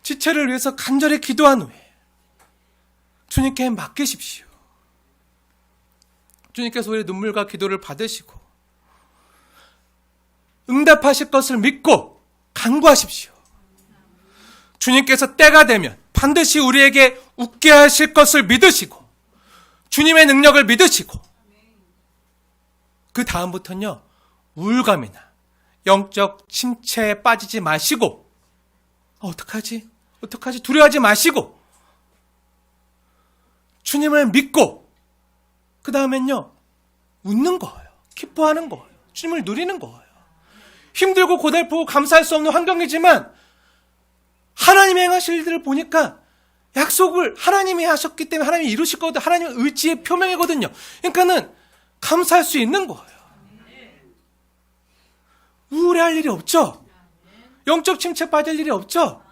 지체를 위해서 간절히 기도한 후에 주님께 맡기십시오. 주님께서 우리의 눈물과 기도를 받으시고 응답하실 것을 믿고 간구하십시오. 주님께서 때가 되면 반드시 우리에게 웃게 하실 것을 믿으시고 주님의 능력을 믿으시고 그 다음부터는요, 우울감이나 영적 침체에 빠지지 마시고 어떡하지? 두려워하지 마시고 주님을 믿고 그 다음엔요, 웃는 거예요. 기뻐하는 거예요. 주님을 누리는 거예요. 힘들고 고달프고 감사할 수 없는 환경이지만 하나님이 행하실 일들을 보니까 약속을 하나님이 하셨기 때문에 하나님이 이루실 거거든요. 하나님의 의지의 표명이거든요. 그러니까는 감사할 수 있는 거예요. 우울해할 일이 없죠. 영적 침체 빠질 일이 없죠.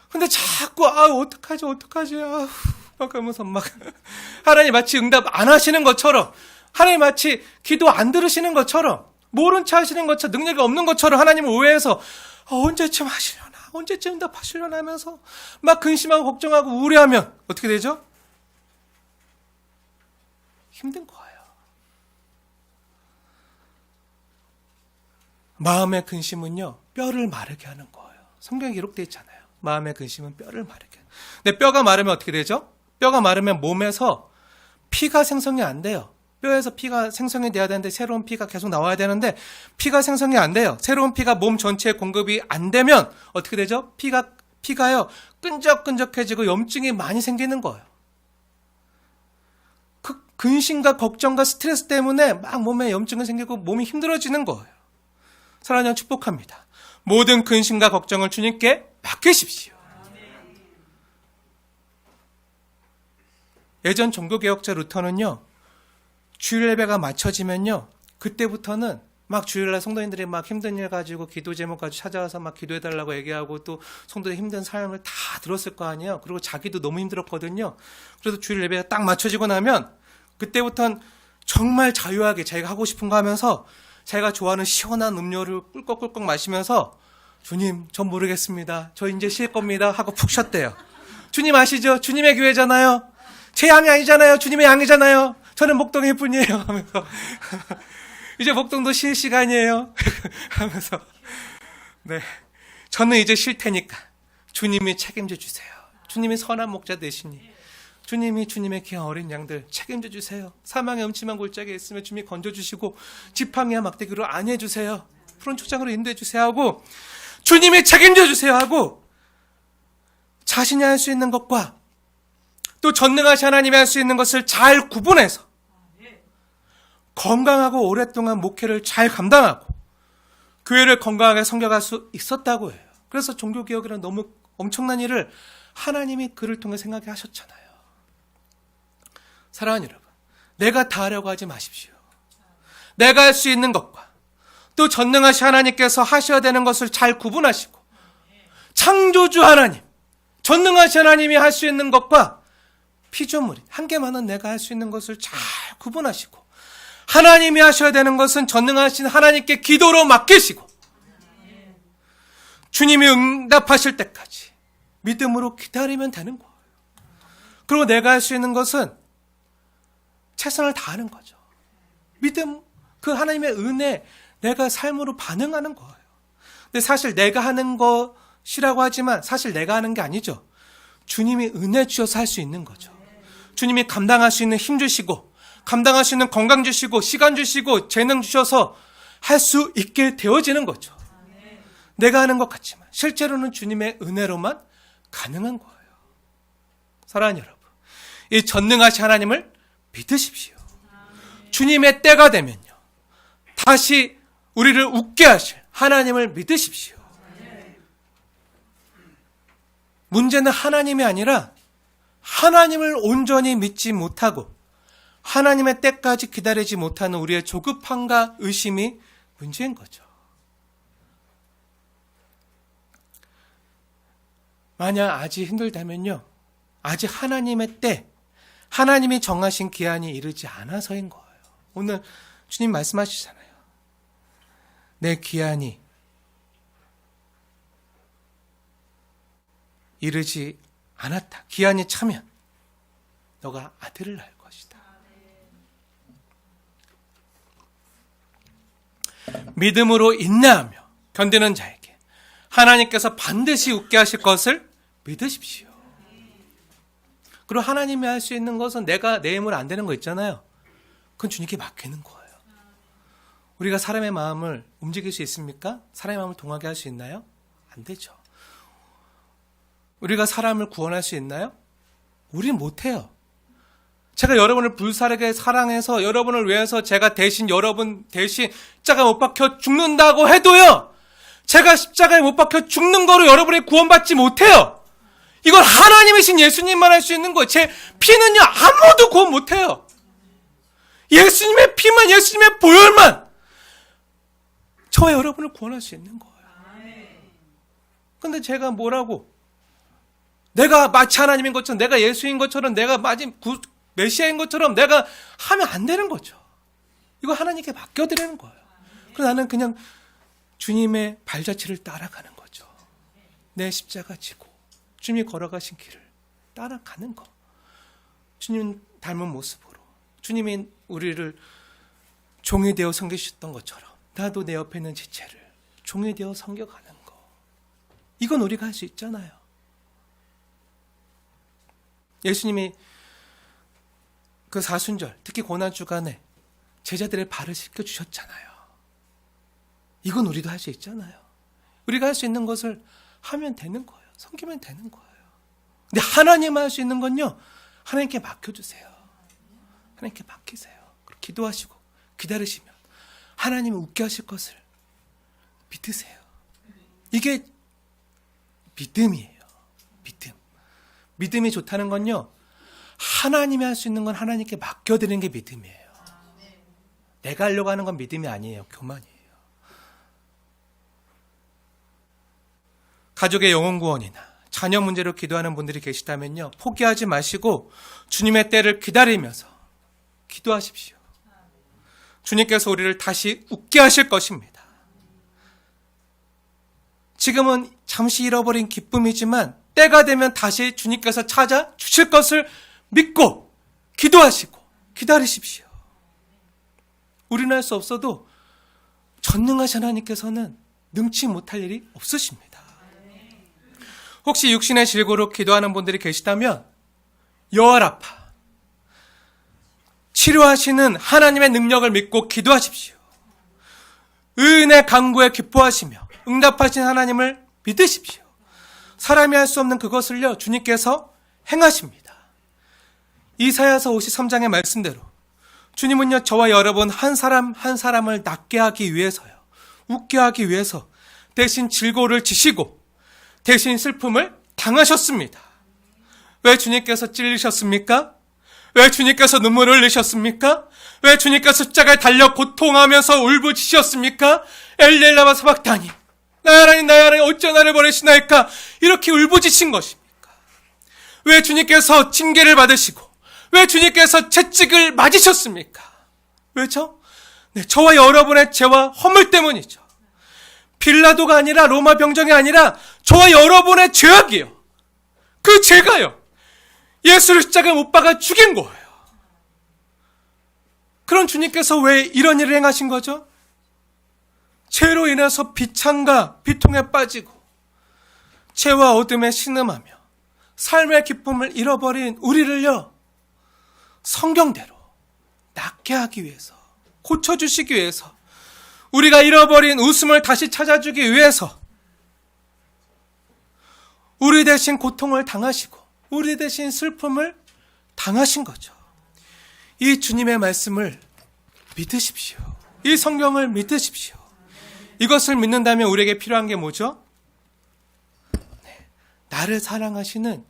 근데 자꾸 어떡하지 막 그러면서 막 하나님 마치 응답 안 하시는 것처럼, 하나님 마치 기도 안 들으시는 것처럼, 모른 체 하시는 것처럼, 능력이 없는 것처럼 하나님을 오해해서 언제쯤 하시려나, 언제쯤 응답하시려나 하면서 막 근심하고 걱정하고 우울해하면 어떻게 되죠? 힘든 거예요. 마음의 근심은요, 뼈를 마르게 하는 거예요. 성경에 기록되어 있잖아요. 마음의 근심은 뼈를 마르게 하는. 근데 뼈가 마르면 어떻게 되죠? 뼈가 마르면 몸에서 피가 생성이 안 돼요. 뼈에서 피가 생성이 돼야 되는데 새로운 피가 계속 나와야 되는데 피가 생성이 안 돼요. 새로운 피가 몸 전체에 공급이 안 되면 어떻게 되죠? 피가요, 끈적끈적해지고 염증이 많이 생기는 거예요. 그 근심과 걱정과 스트레스 때문에 막 몸에 염증이 생기고 몸이 힘들어지는 거예요. 사랑하는 여러분, 축복합니다. 모든 근심과 걱정을 주님께 맡기십시오. 예전 종교개혁자 루터는요, 주일 예배가 맞춰지면요, 그때부터는 막 주일날 성도님들이 막 힘든 일 가지고 기도 제목 가지고 찾아와서 막 기도해달라고 얘기하고 또 성도의 힘든 삶을 다 들었을 거 아니에요. 그리고 자기도 너무 힘들었거든요. 그래서 주일 예배가 딱 맞춰지고 나면 그때부터는 정말 자유하게 자기가 하고 싶은 거 하면서 자기가 좋아하는 시원한 음료를 꿀꺽꿀꺽 마시면서 주님, 전 모르겠습니다. 저 이제 쉴 겁니다. 하고 푹 쉬었대요. 주님 아시죠? 주님의 교회잖아요. 제 양이 아니잖아요. 주님의 양이잖아요. 저는 목동일 뿐이에요. 하면서 이제 목동도 쉴 시간이에요. 하면서 네, 저는 이제 쉴 테니까 주님이 책임져 주세요. 주님이 선한 목자 되시니 주님이 주님의 귀한 어린 양들 책임져 주세요. 사망의 음침한 골짜기에 있으면 주님이 건져주시고 지팡이와 막대기로 안위해 주세요. 푸른 초장으로 인도해 주세요 하고 주님이 책임져 주세요 하고 자신이 할 수 있는 것과 또 전능하신 하나님이 할 수 있는 것을 잘 구분해서 건강하고 오랫동안 목회를 잘 감당하고 교회를 건강하게 섬겨갈 수 있었다고 해요. 그래서 종교개혁이라는 너무 엄청난 일을 하나님이 그를 통해 생각해 하셨잖아요. 사랑하는 여러분, 내가 다 하려고 하지 마십시오. 내가 할 수 있는 것과 또 전능하신 하나님께서 하셔야 되는 것을 잘 구분하시고 창조주 하나님, 전능하신 하나님이 할 수 있는 것과 피조물이 한계만은 내가 할 수 있는 것을 잘 구분하시고 하나님이 하셔야 되는 것은 전능하신 하나님께 기도로 맡기시고 주님이 응답하실 때까지 믿음으로 기다리면 되는 거예요. 그리고 내가 할 수 있는 것은 최선을 다하는 거죠. 믿음, 그 하나님의 은혜, 내가 삶으로 반응하는 거예요. 근데 사실 내가 하는 것이라고 하지만 사실 내가 하는 게 아니죠. 주님이 은혜 주셔서 할 수 있는 거죠. 주님이 감당할 수 있는 힘 주시고 감당할 수 있는 건강 주시고 시간 주시고 재능 주셔서 할 수 있게 되어지는 거죠. 내가 하는 것 같지만 실제로는 주님의 은혜로만 가능한 거예요. 사랑하는 여러분, 이 전능하신 하나님을 믿으십시오. 주님의 때가 되면요, 다시 우리를 웃게 하실 하나님을 믿으십시오. 문제는 하나님이 아니라 하나님을 온전히 믿지 못하고 하나님의 때까지 기다리지 못하는 우리의 조급함과 의심이 문제인 거죠. 만약 아직 힘들다면요, 아직 하나님의 때, 하나님이 정하신 기한이 이르지 않아서인 거예요. 오늘 주님 말씀하시잖아요. 내 기한이 이르지 않았다. 기한이 차면 너가 아들을 낳을 것이다. 믿음으로 인내하며 견디는 자에게 하나님께서 반드시 웃게 하실 것을 믿으십시오. 그리고 하나님이 할 수 있는 것은 내가 내 힘으로 안 되는 거 있잖아요. 그건 주님께 맡기는 거예요. 우리가 사람의 마음을 움직일 수 있습니까? 사람의 마음을 동하게 할 수 있나요? 안 되죠. 우리가 사람을 구원할 수 있나요? 우리는 못해요. 제가 여러분을 불사르게 사랑해서 여러분을 위해서 제가 대신 여러분 대신 십자가에 못 박혀 죽는다고 해도요, 제가 십자가에 못 박혀 죽는 거로 여러분이 구원받지 못해요. 이건 하나님이신 예수님만 할 수 있는 거예요. 제 피는요, 아무도 구원 못해요. 예수님의 피만, 예수님의 보혈만 저와 여러분을 구원할 수 있는 거예요. 근데 제가 뭐라고, 내가 마치 하나님인 것처럼, 내가 예수인 것처럼, 내가 마치 메시아인 것처럼 내가 하면 안 되는 거죠. 이거 하나님께 맡겨드리는 거예요. 그래서 나는 그냥 주님의 발자취를 따라가는 거죠. 내 십자가 지고 주님이 걸어가신 길을 따라가는 거. 주님 닮은 모습으로 주님이 우리를 종이 되어 섬기셨던 것처럼 나도 내 옆에 있는 지체를 종이 되어 섬겨가는 거. 이건 우리가 할 수 있잖아요. 예수님이 그 사순절, 특히 고난주간에 제자들의 발을 씻겨주셨잖아요. 이건 우리도 할 수 있잖아요. 우리가 할 수 있는 것을 하면 되는 거예요. 섬기면 되는 거예요. 근데 하나님 할 수 있는 건요, 하나님께 맡겨주세요. 하나님께 맡기세요. 그리고 기도하시고 기다리시면 하나님이 웃게 하실 것을 믿으세요. 이게 믿음이에요. 믿음. 믿음이 좋다는 건요, 하나님이 할 수 있는 건 하나님께 맡겨드리는 게 믿음이에요. 내가 하려고 하는 건 믿음이 아니에요. 교만이에요. 가족의 영혼 구원이나 자녀 문제로 기도하는 분들이 계시다면요, 포기하지 마시고 주님의 때를 기다리면서 기도하십시오. 주님께서 우리를 다시 웃게 하실 것입니다. 지금은 잠시 잃어버린 기쁨이지만 때가 되면 다시 주님께서 찾아주실 것을 믿고 기도하시고 기다리십시오. 우리는 할 수 없어도 전능하신 하나님께서는 능치 못할 일이 없으십니다. 혹시 육신의 질고로 기도하는 분들이 계시다면 여호와라파, 치료하시는 하나님의 능력을 믿고 기도하십시오. 의인의 간구에 기뻐하시며 응답하신 하나님을 믿으십시오. 사람이 할 수 없는 그것을요, 주님께서 행하십니다. 이사야서 53장의 말씀대로 주님은요, 저와 여러분 한 사람 한 사람을 낫게 하기 위해서요, 웃게 하기 위해서 대신 질고를 지시고 대신 슬픔을 당하셨습니다. 왜 주님께서 찔리셨습니까? 왜 주님께서 눈물을 흘리셨습니까? 왜 주님께서 십자가에 달려 고통하면서 울부짖으셨습니까? 엘리엘라마 사박다니, 나의 하나님 나의 하나님 어찌 나를 버리시나이까, 이렇게 울부짖으신 것입니까? 왜 주님께서 징계를 받으시고 왜 주님께서 채찍을 맞으셨습니까? 왜죠? 네, 저와 여러분의 죄와 허물 때문이죠. 빌라도가 아니라 로마 병정이 아니라 저와 여러분의 죄악이요. 그 죄가요, 예수를 십자가에 못 박아 죽인 거예요. 그런 주님께서 왜 이런 일을 행하신 거죠? 죄로 인해서 비창과 비통에 빠지고 죄와 어둠에 신음하며 삶의 기쁨을 잃어버린 우리를요, 성경대로 낫게 하기 위해서, 고쳐주시기 위해서, 우리가 잃어버린 웃음을 다시 찾아주기 위해서 우리 대신 고통을 당하시고 우리 대신 슬픔을 당하신 거죠. 이 주님의 말씀을 믿으십시오. 이 성경을 믿으십시오. 이것을 믿는다면 우리에게 필요한 게 뭐죠? 나를 사랑하시는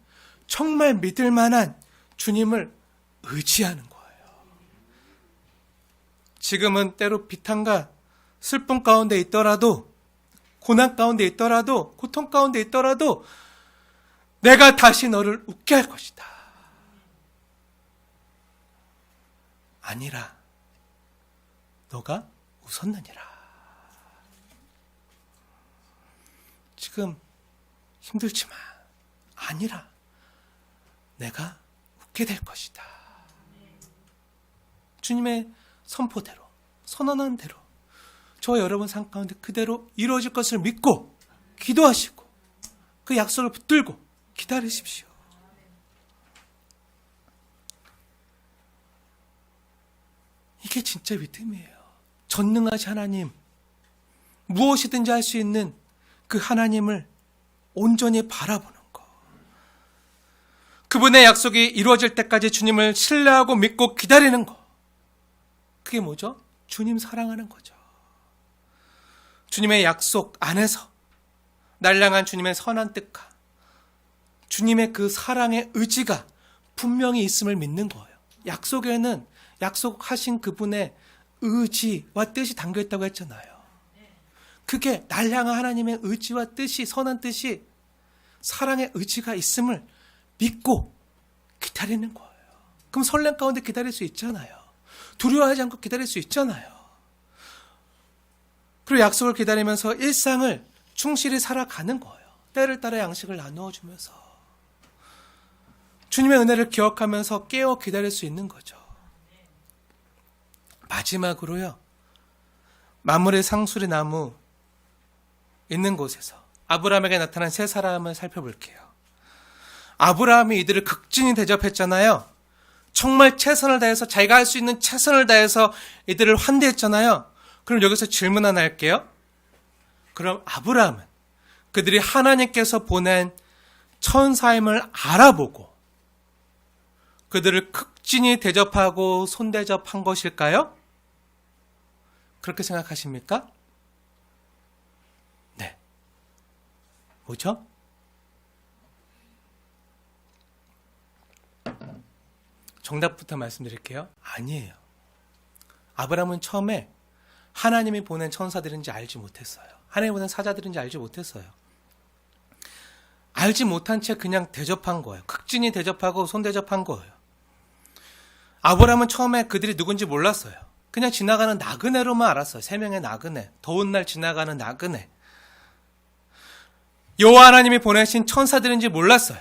정말 믿을 만한 주님을 의지하는 거예요. 지금은 때로 비탄과 슬픔 가운데 있더라도, 고난 가운데 있더라도, 고통 가운데 있더라도 내가 다시 너를 웃게 할 것이다. 아니라 너가 웃었느니라. 지금 힘들지만 아니라 내가 웃게 될 것이다. 주님의 선포대로, 선언한 대로 저와 여러분 삶 가운데 그대로 이루어질 것을 믿고 기도하시고 그 약속을 붙들고 기다리십시오. 이게 진짜 믿음이에요. 전능하신 하나님, 무엇이든지 할 수 있는 그 하나님을 온전히 바라보는 것. 그분의 약속이 이루어질 때까지 주님을 신뢰하고 믿고 기다리는 것. 그게 뭐죠? 주님 사랑하는 거죠. 주님의 약속 안에서 날 향한 주님의 선한 뜻과 주님의 그 사랑의 의지가 분명히 있음을 믿는 거예요. 약속에는 약속하신 그분의 의지와 뜻이 담겨있다고 했잖아요. 그게 날 향한 하나님의 의지와 뜻이, 선한 뜻이, 사랑의 의지가 있음을 믿고 기다리는 거예요. 그럼 설렘 가운데 기다릴 수 있잖아요. 두려워하지 않고 기다릴 수 있잖아요. 그리고 약속을 기다리면서 일상을 충실히 살아가는 거예요. 때를 따라 양식을 나누어 주면서 주님의 은혜를 기억하면서 깨어 기다릴 수 있는 거죠. 마지막으로요, 만물의 상수리 나무 있는 곳에서 아브라함에게 나타난 세 사람을 살펴볼게요. 아브라함이 이들을 극진히 대접했잖아요. 정말 최선을 다해서, 자기가 할 수 있는 최선을 다해서 이들을 환대했잖아요. 그럼 여기서 질문 하나 할게요. 그럼 아브라함은 그들이 하나님께서 보낸 천사임을 알아보고 그들을 극진히 대접하고 손대접한 것일까요? 그렇게 생각하십니까? 네. 뭐죠? 정답부터 말씀드릴게요. 아니에요. 아브라함은 처음에 하나님이 보낸 천사들인지 알지 못했어요. 하나님이 보낸 사자들인지 알지 못했어요. 알지 못한 채 그냥 대접한 거예요. 극진히 대접하고 손대접한 거예요. 아브라함은 처음에 그들이 누군지 몰랐어요. 그냥 지나가는 나그네로만 알았어요. 3명의 나그네. 더운 날 지나가는 나그네. 여호와 하나님이 보내신 천사들인지 몰랐어요.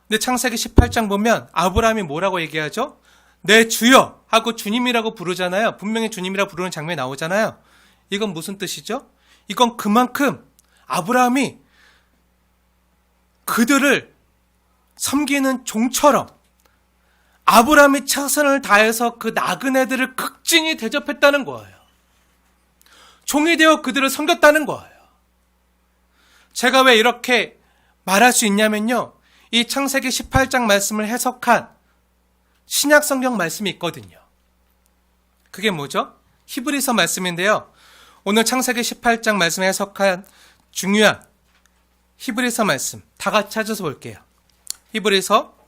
근데 창세기 18장 보면 아브라함이 뭐라고 얘기하죠? 내 주여 하고 주님이라고 부르잖아요. 분명히 주님이라고 부르는 장면이 나오잖아요. 이건 무슨 뜻이죠? 이건 그만큼 아브라함이 그들을 섬기는 종처럼 아브라함이 최선을 다해서 그 나그네들을 극진히 대접했다는 거예요. 종이 되어 그들을 섬겼다는 거예요. 제가 왜 이렇게 말할 수 있냐면요, 이 창세기 18장 말씀을 해석한 신약 성경 말씀이 있거든요. 그게 뭐죠? 히브리서 말씀인데요. 오늘 창세기 18장 말씀 해석한 중요한 히브리서 말씀 다 같이 찾아서 볼게요. 히브리서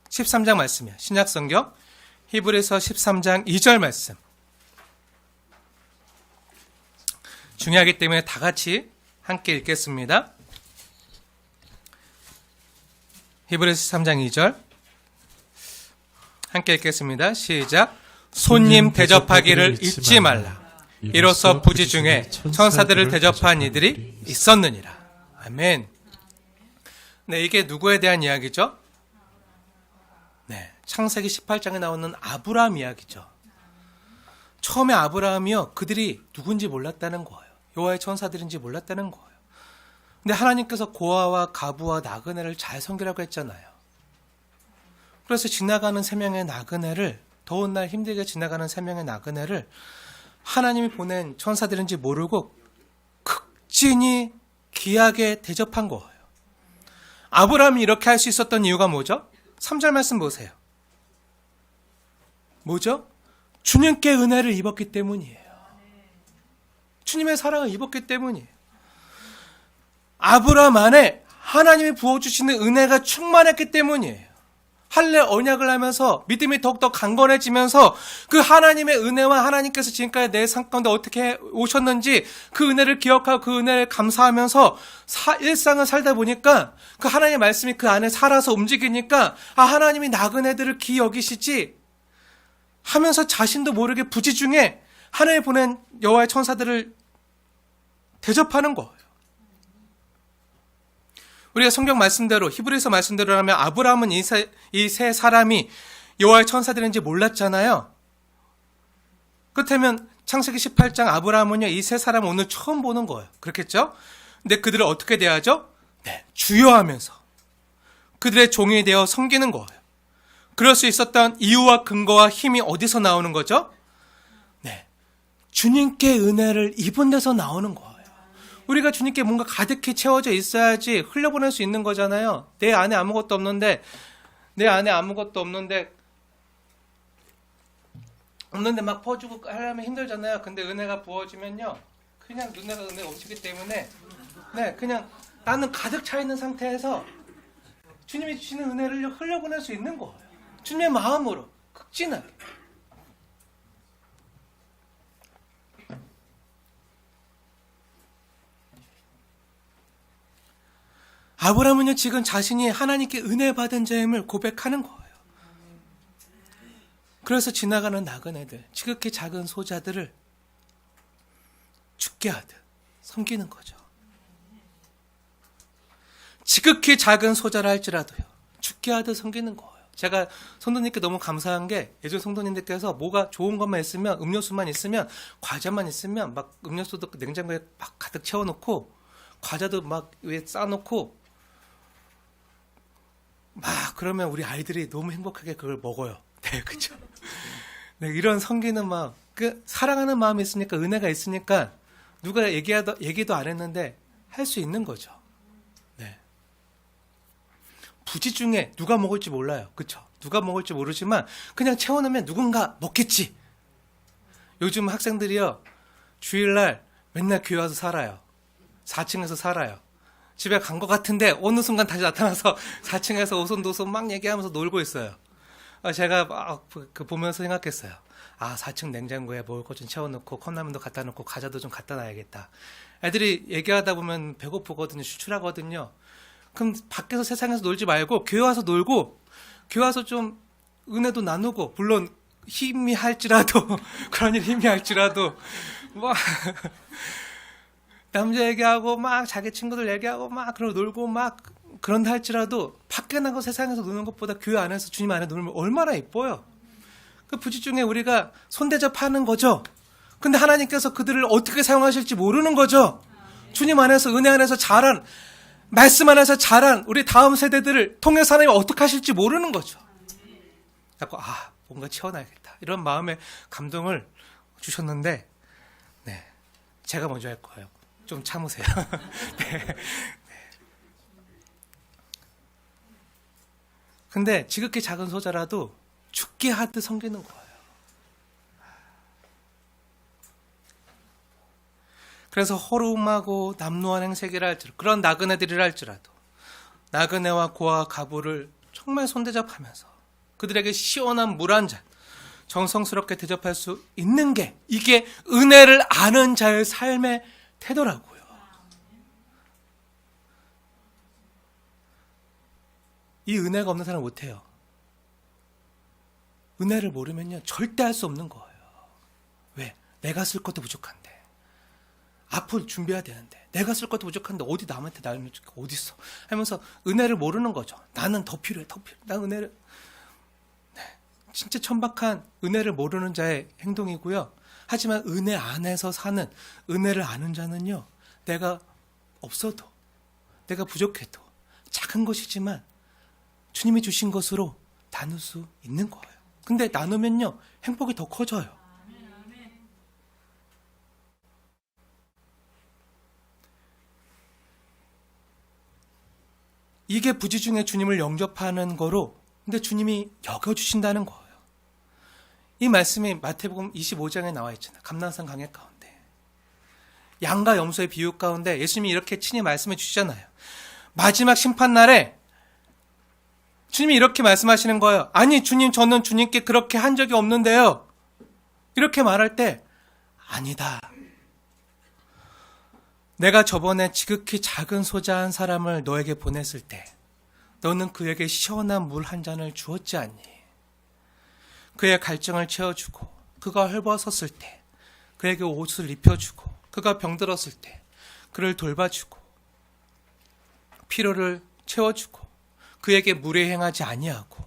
13장 말씀이요. 신약 성경 히브리서 13장 2절 말씀. 중요하기 때문에 다 같이 함께 읽겠습니다. 히브리서 13장 2절 함께 읽겠습니다. 시작. 손님 대접하기를 잊지 말라. 이로써 부지 중에 천사들을 대접한 이들이 있었느니라. 아멘. 네, 이게 누구에 대한 이야기죠? 네, 창세기 18장에 나오는 아브라함 이야기죠. 처음에 아브라함이요, 그들이 누군지 몰랐다는 거예요. 여호와의 천사들인지 몰랐다는 거예요. 근데 하나님께서 고아와 가부와 나그네를 잘 섬기라고 했잖아요. 그래서 지나가는 3명의 나그네를, 더운 날 힘들게 지나가는 3명의 나그네를 하나님이 보낸 천사들인지 모르고 극진히 귀하게 대접한 거예요. 아브라함이 이렇게 할 수 있었던 이유가 뭐죠? 3절 말씀 보세요. 뭐죠? 주님께 은혜를 입었기 때문이에요. 주님의 사랑을 입었기 때문이에요. 아브라함 안에 하나님이 부어주시는 은혜가 충만했기 때문이에요. 할례 언약을 하면서 믿음이 더욱더 강건해지면서 그 하나님의 은혜와 하나님께서 지금까지 내 삶 가운데 어떻게 오셨는지 그 은혜를 기억하고 그 은혜를 감사하면서 일상을 살다 보니까 그 하나님의 말씀이 그 안에 살아서 움직이니까 하나님이 나그네들을 귀히 여기시지 하면서 자신도 모르게 부지중에 하나님 보낸 여호와의 천사들을 대접하는 거예요. 우리가 성경 말씀대로 히브리서 말씀대로 하면 아브라함은 이 세 사람이 여호와의 천사들인지 몰랐잖아요. 그렇다면 창세기 18장 아브라함은요, 이 세 사람을 오늘 처음 보는 거예요. 그렇겠죠? 근데 그들을 어떻게 대하죠? 네, 주여하면서 그들의 종이 되어 섬기는 거예요. 그럴 수 있었던 이유와 근거와 힘이 어디서 나오는 거죠? 네, 주님께 은혜를 입은 데서 나오는 거예요. 우리가 주님께 뭔가 가득히 채워져 있어야지 흘려보낼 수 있는 거잖아요. 내 안에 아무것도 없는데 막 퍼주고 하려면 힘들잖아요. 근데 은혜가 부어지면요, 그냥 은혜가 오시기 때문에 네, 그냥 나는 가득 차 있는 상태에서 주님이 주시는 은혜를 흘려보낼 수 있는 거예요. 주님의 마음으로 극진하게. 아브라함은요, 지금 자신이 하나님께 은혜 받은 자임을 고백하는 거예요. 그래서 지나가는 나그네들, 지극히 작은 소자들을 죽게 하듯 섬기는 거죠. 지극히 작은 소자라 할지라도요, 죽게 하듯 섬기는 거예요. 제가 성도님께 너무 감사한 게, 예전 성도님들께서 뭐가 좋은 것만 있으면, 음료수만 있으면, 과자만 있으면 막 음료수도 냉장고에 막 가득 채워놓고 과자도 막 위에 쌓아놓고 막 그러면 우리 아이들이 너무 행복하게 그걸 먹어요. 네, 그렇죠. 네, 이런 섬기는 마음, 사랑하는 마음이 있으니까, 은혜가 있으니까 누가 얘기도 안 했는데 할 수 있는 거죠. 네. 부지중에 누가 먹을지 몰라요. 그렇죠? 누가 먹을지 모르지만 그냥 채워놓으면 누군가 먹겠지. 요즘 학생들이요, 주일날 맨날 교회 와서 살아요. 4층에서 살아요. 집에 간 것 같은데 어느 순간 다시 나타나서 4층에서 오손도손 막 얘기하면서 놀고 있어요. 제가 막 보면서 생각했어요. 4층 냉장고에 먹을 것 좀 채워놓고 컵라면도 갖다 놓고 과자도 좀 갖다 놔야겠다. 애들이 얘기하다 보면 배고프거든요. 출출하거든요. 그럼 밖에서 세상에서 놀지 말고 교회 와서 놀고, 교회 와서 좀 은혜도 나누고, 물론 희미할지라도 그런 일 희미할지라도 막 남자 얘기하고 막 자기 친구들 얘기하고 막 그러고 놀고 막 그런다 할지라도 밖에 나가서 세상에서 노는 것보다 교회 안에서 주님 안에 놀면 얼마나 예뻐요. 그 부지중에 우리가 손대접하는 거죠. 근데 하나님께서 그들을 어떻게 사용하실지 모르는 거죠. 주님 안에서, 은혜 안에서 자란, 말씀 안에서 자란 우리 다음 세대들을 통해서 하나님이 어떻게 하실지 모르는 거죠. 자꾸 뭔가 채워놔야겠다, 이런 마음의 감동을 주셨는데, 네, 제가 먼저 할 거예요. 좀 참으세요. 네. 근데 지극히 작은 소자라도 죽게 하듯 섬기는 거예요. 그래서 허름하고 남루한 행색이라 할지라도, 그런 나그네들이라 할지라도 나그네와 고아 가부를 정말 손대접하면서 그들에게 시원한 물 한 잔 정성스럽게 대접할 수 있는 게, 이게 은혜를 아는 자의 삶의 태도라고요. 이 은혜가 없는 사람은 못해요. 은혜를 모르면요, 절대 할 수 없는 거예요. 왜? 내가 쓸 것도 부족한데, 앞으로 준비해야 되는데, 내가 쓸 것도 부족한데 어디 남한테 나누면 어디 있어? 하면서 은혜를 모르는 거죠. 나는 더 필요해, 난 은혜를. 네, 진짜 천박한 은혜를 모르는 자의 행동이고요. 하지만 은혜 안에서 사는, 은혜를 아는 자는요, 내가 없어도, 내가 부족해도, 작은 것이지만 주님이 주신 것으로 나눌 수 있는 거예요. 근데 나누면요, 행복이 더 커져요. 이게 부지중에 주님을 영접하는 거로, 근데 주님이 여겨주신다는 거예요. 이 말씀이 마태복음 25장에 나와 있잖아요. 감난산 강의 가운데. 양과 염소의 비유 가운데 예수님이 이렇게 친히 말씀해 주시잖아요. 마지막 심판날에 주님이 이렇게 말씀하시는 거예요. 아니 주님, 저는 주님께 그렇게 한 적이 없는데요. 이렇게 말할 때 아니다. 내가 저번에 지극히 작은 소자 한 사람을 너에게 보냈을 때 너는 그에게 시원한 물 한 잔을 주었지 않니? 그의 갈증을 채워주고 그가 헐벗었을 때 그에게 옷을 입혀주고 그가 병들었을 때 그를 돌봐주고 피로를 채워주고 그에게 무례 행하지 아니하고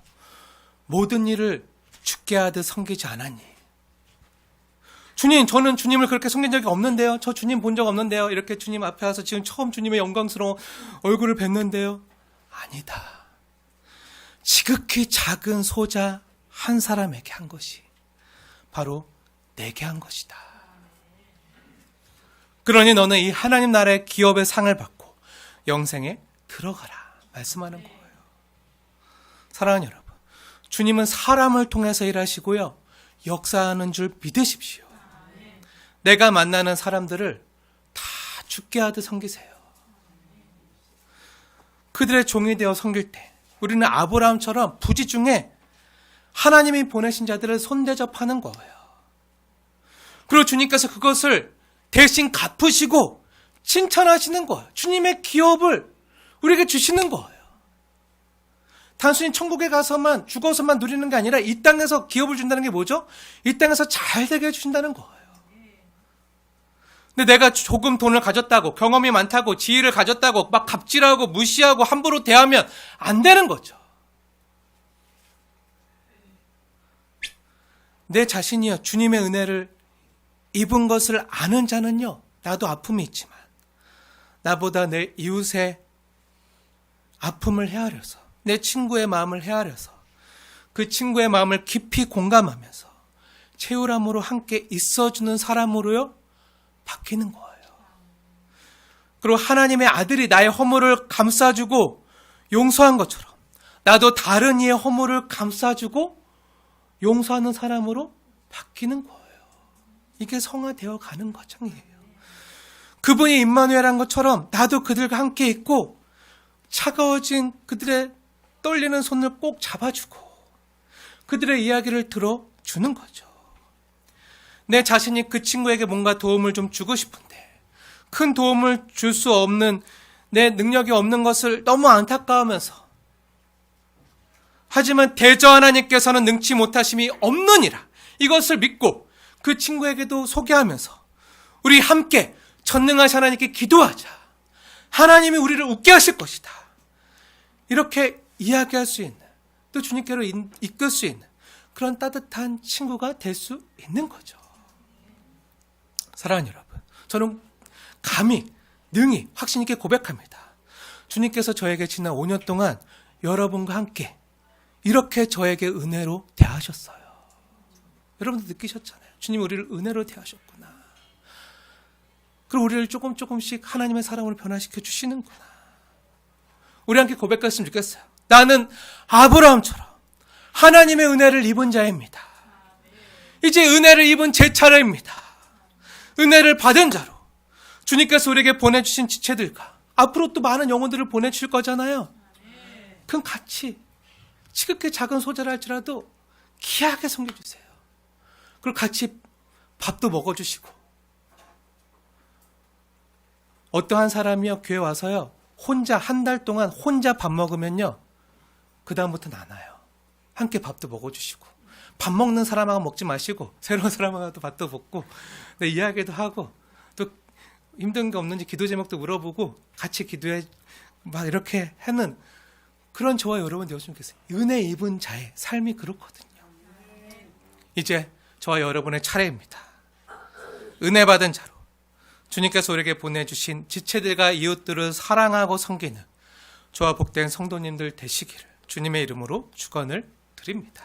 모든 일을 주께 하듯 섬기지 않았니? 주님, 저는 주님을 그렇게 섬긴 적이 없는데요. 저 주님 본 적 없는데요. 이렇게 주님 앞에 와서 지금 처음 주님의 영광스러운 얼굴을 뵀는데요. 아니다. 지극히 작은 소자 한 사람에게 한 것이 바로 내게 한 것이다. 그러니 너는 이 하나님 나라의 기업의 상을 받고 영생에 들어가라 말씀하는 거예요. 사랑하는 여러분, 주님은 사람을 통해서 일하시고요. 역사하는 줄 믿으십시오. 내가 만나는 사람들을 다 죽게 하듯 섬기세요. 그들의 종이 되어 섬길 때 우리는 아브라함처럼 부지 중에 하나님이 보내신 자들을 손대접하는 거예요. 그리고 주님께서 그것을 대신 갚으시고 칭찬하시는 거예요. 주님의 기업을 우리에게 주시는 거예요. 단순히 천국에 가서만 죽어서만 누리는 게 아니라 이 땅에서 기업을 준다는 게 뭐죠? 이 땅에서 잘 되게 해주신다는 거예요. 근데 내가 조금 돈을 가졌다고, 경험이 많다고, 지위를 가졌다고 막 갑질하고 무시하고 함부로 대하면 안 되는 거죠. 내 자신이요, 주님의 은혜를 입은 것을 아는 자는요, 나도 아픔이 있지만 나보다 내 이웃의 아픔을 헤아려서, 내 친구의 마음을 헤아려서 그 친구의 마음을 깊이 공감하면서 채울함으로 함께 있어주는 사람으로요 바뀌는 거예요. 그리고 하나님의 아들이 나의 허물을 감싸주고 용서한 것처럼 나도 다른 이의 허물을 감싸주고 용서하는 사람으로 바뀌는 거예요. 이게 성화되어 가는 과정이에요. 그분이 임마누엘한 것처럼 나도 그들과 함께 있고 차가워진 그들의 떨리는 손을 꼭 잡아주고 그들의 이야기를 들어주는 거죠. 내 자신이 그 친구에게 뭔가 도움을 좀 주고 싶은데 큰 도움을 줄 수 없는 내 능력이 없는 것을 너무 안타까워하면서 하지만 대저 하나님께서는 능치 못하심이 없느니라 이것을 믿고 그 친구에게도 소개하면서 우리 함께 전능하신 하나님께 기도하자. 하나님이 우리를 웃게 하실 것이다. 이렇게 이야기할 수 있는, 또 주님께로 이끌 수 있는 그런 따뜻한 친구가 될 수 있는 거죠. 사랑하는 여러분, 저는 감히 능히 확신 있게 고백합니다. 주님께서 저에게 지난 5년 동안 여러분과 함께 이렇게 저에게 은혜로 대하셨어요. 여러분도 느끼셨잖아요. 주님 우리를 은혜로 대하셨구나. 그리고 우리를 조금씩 하나님의 사랑으로 변화시켜 주시는구나. 우리 함께 고백했으면 좋겠어요. 나는 아브라함처럼 하나님의 은혜를 입은 자입니다. 이제 은혜를 입은 제 차례입니다. 은혜를 받은 자로 주님께서 우리에게 보내주신 지체들과 앞으로 또 많은 영혼들을 보내주실 거잖아요. 그럼 같이 지극히 작은 소자를 할지라도 귀하게 섬겨주세요. 그리고 같이 밥도 먹어주시고 어떠한 사람이요 교회 와서요 혼자 한 달 동안 혼자 밥 먹으면요 그 다음부터는 안 와요. 함께 밥도 먹어주시고 밥 먹는 사람하고 먹지 마시고 새로운 사람하고도 밥도 먹고 네, 이야기도 하고 또 힘든 게 없는지 기도 제목도 물어보고 같이 기도해 막 이렇게 하는 그런 저와 여러분 되었으면 좋겠어요. 은혜 입은 자의 삶이 그렇거든요. 이제 저와 여러분의 차례입니다. 은혜 받은 자로 주님께서 우리에게 보내주신 지체들과 이웃들을 사랑하고 섬기는 저와 복된 성도님들 되시기를 주님의 이름으로 축원을 드립니다.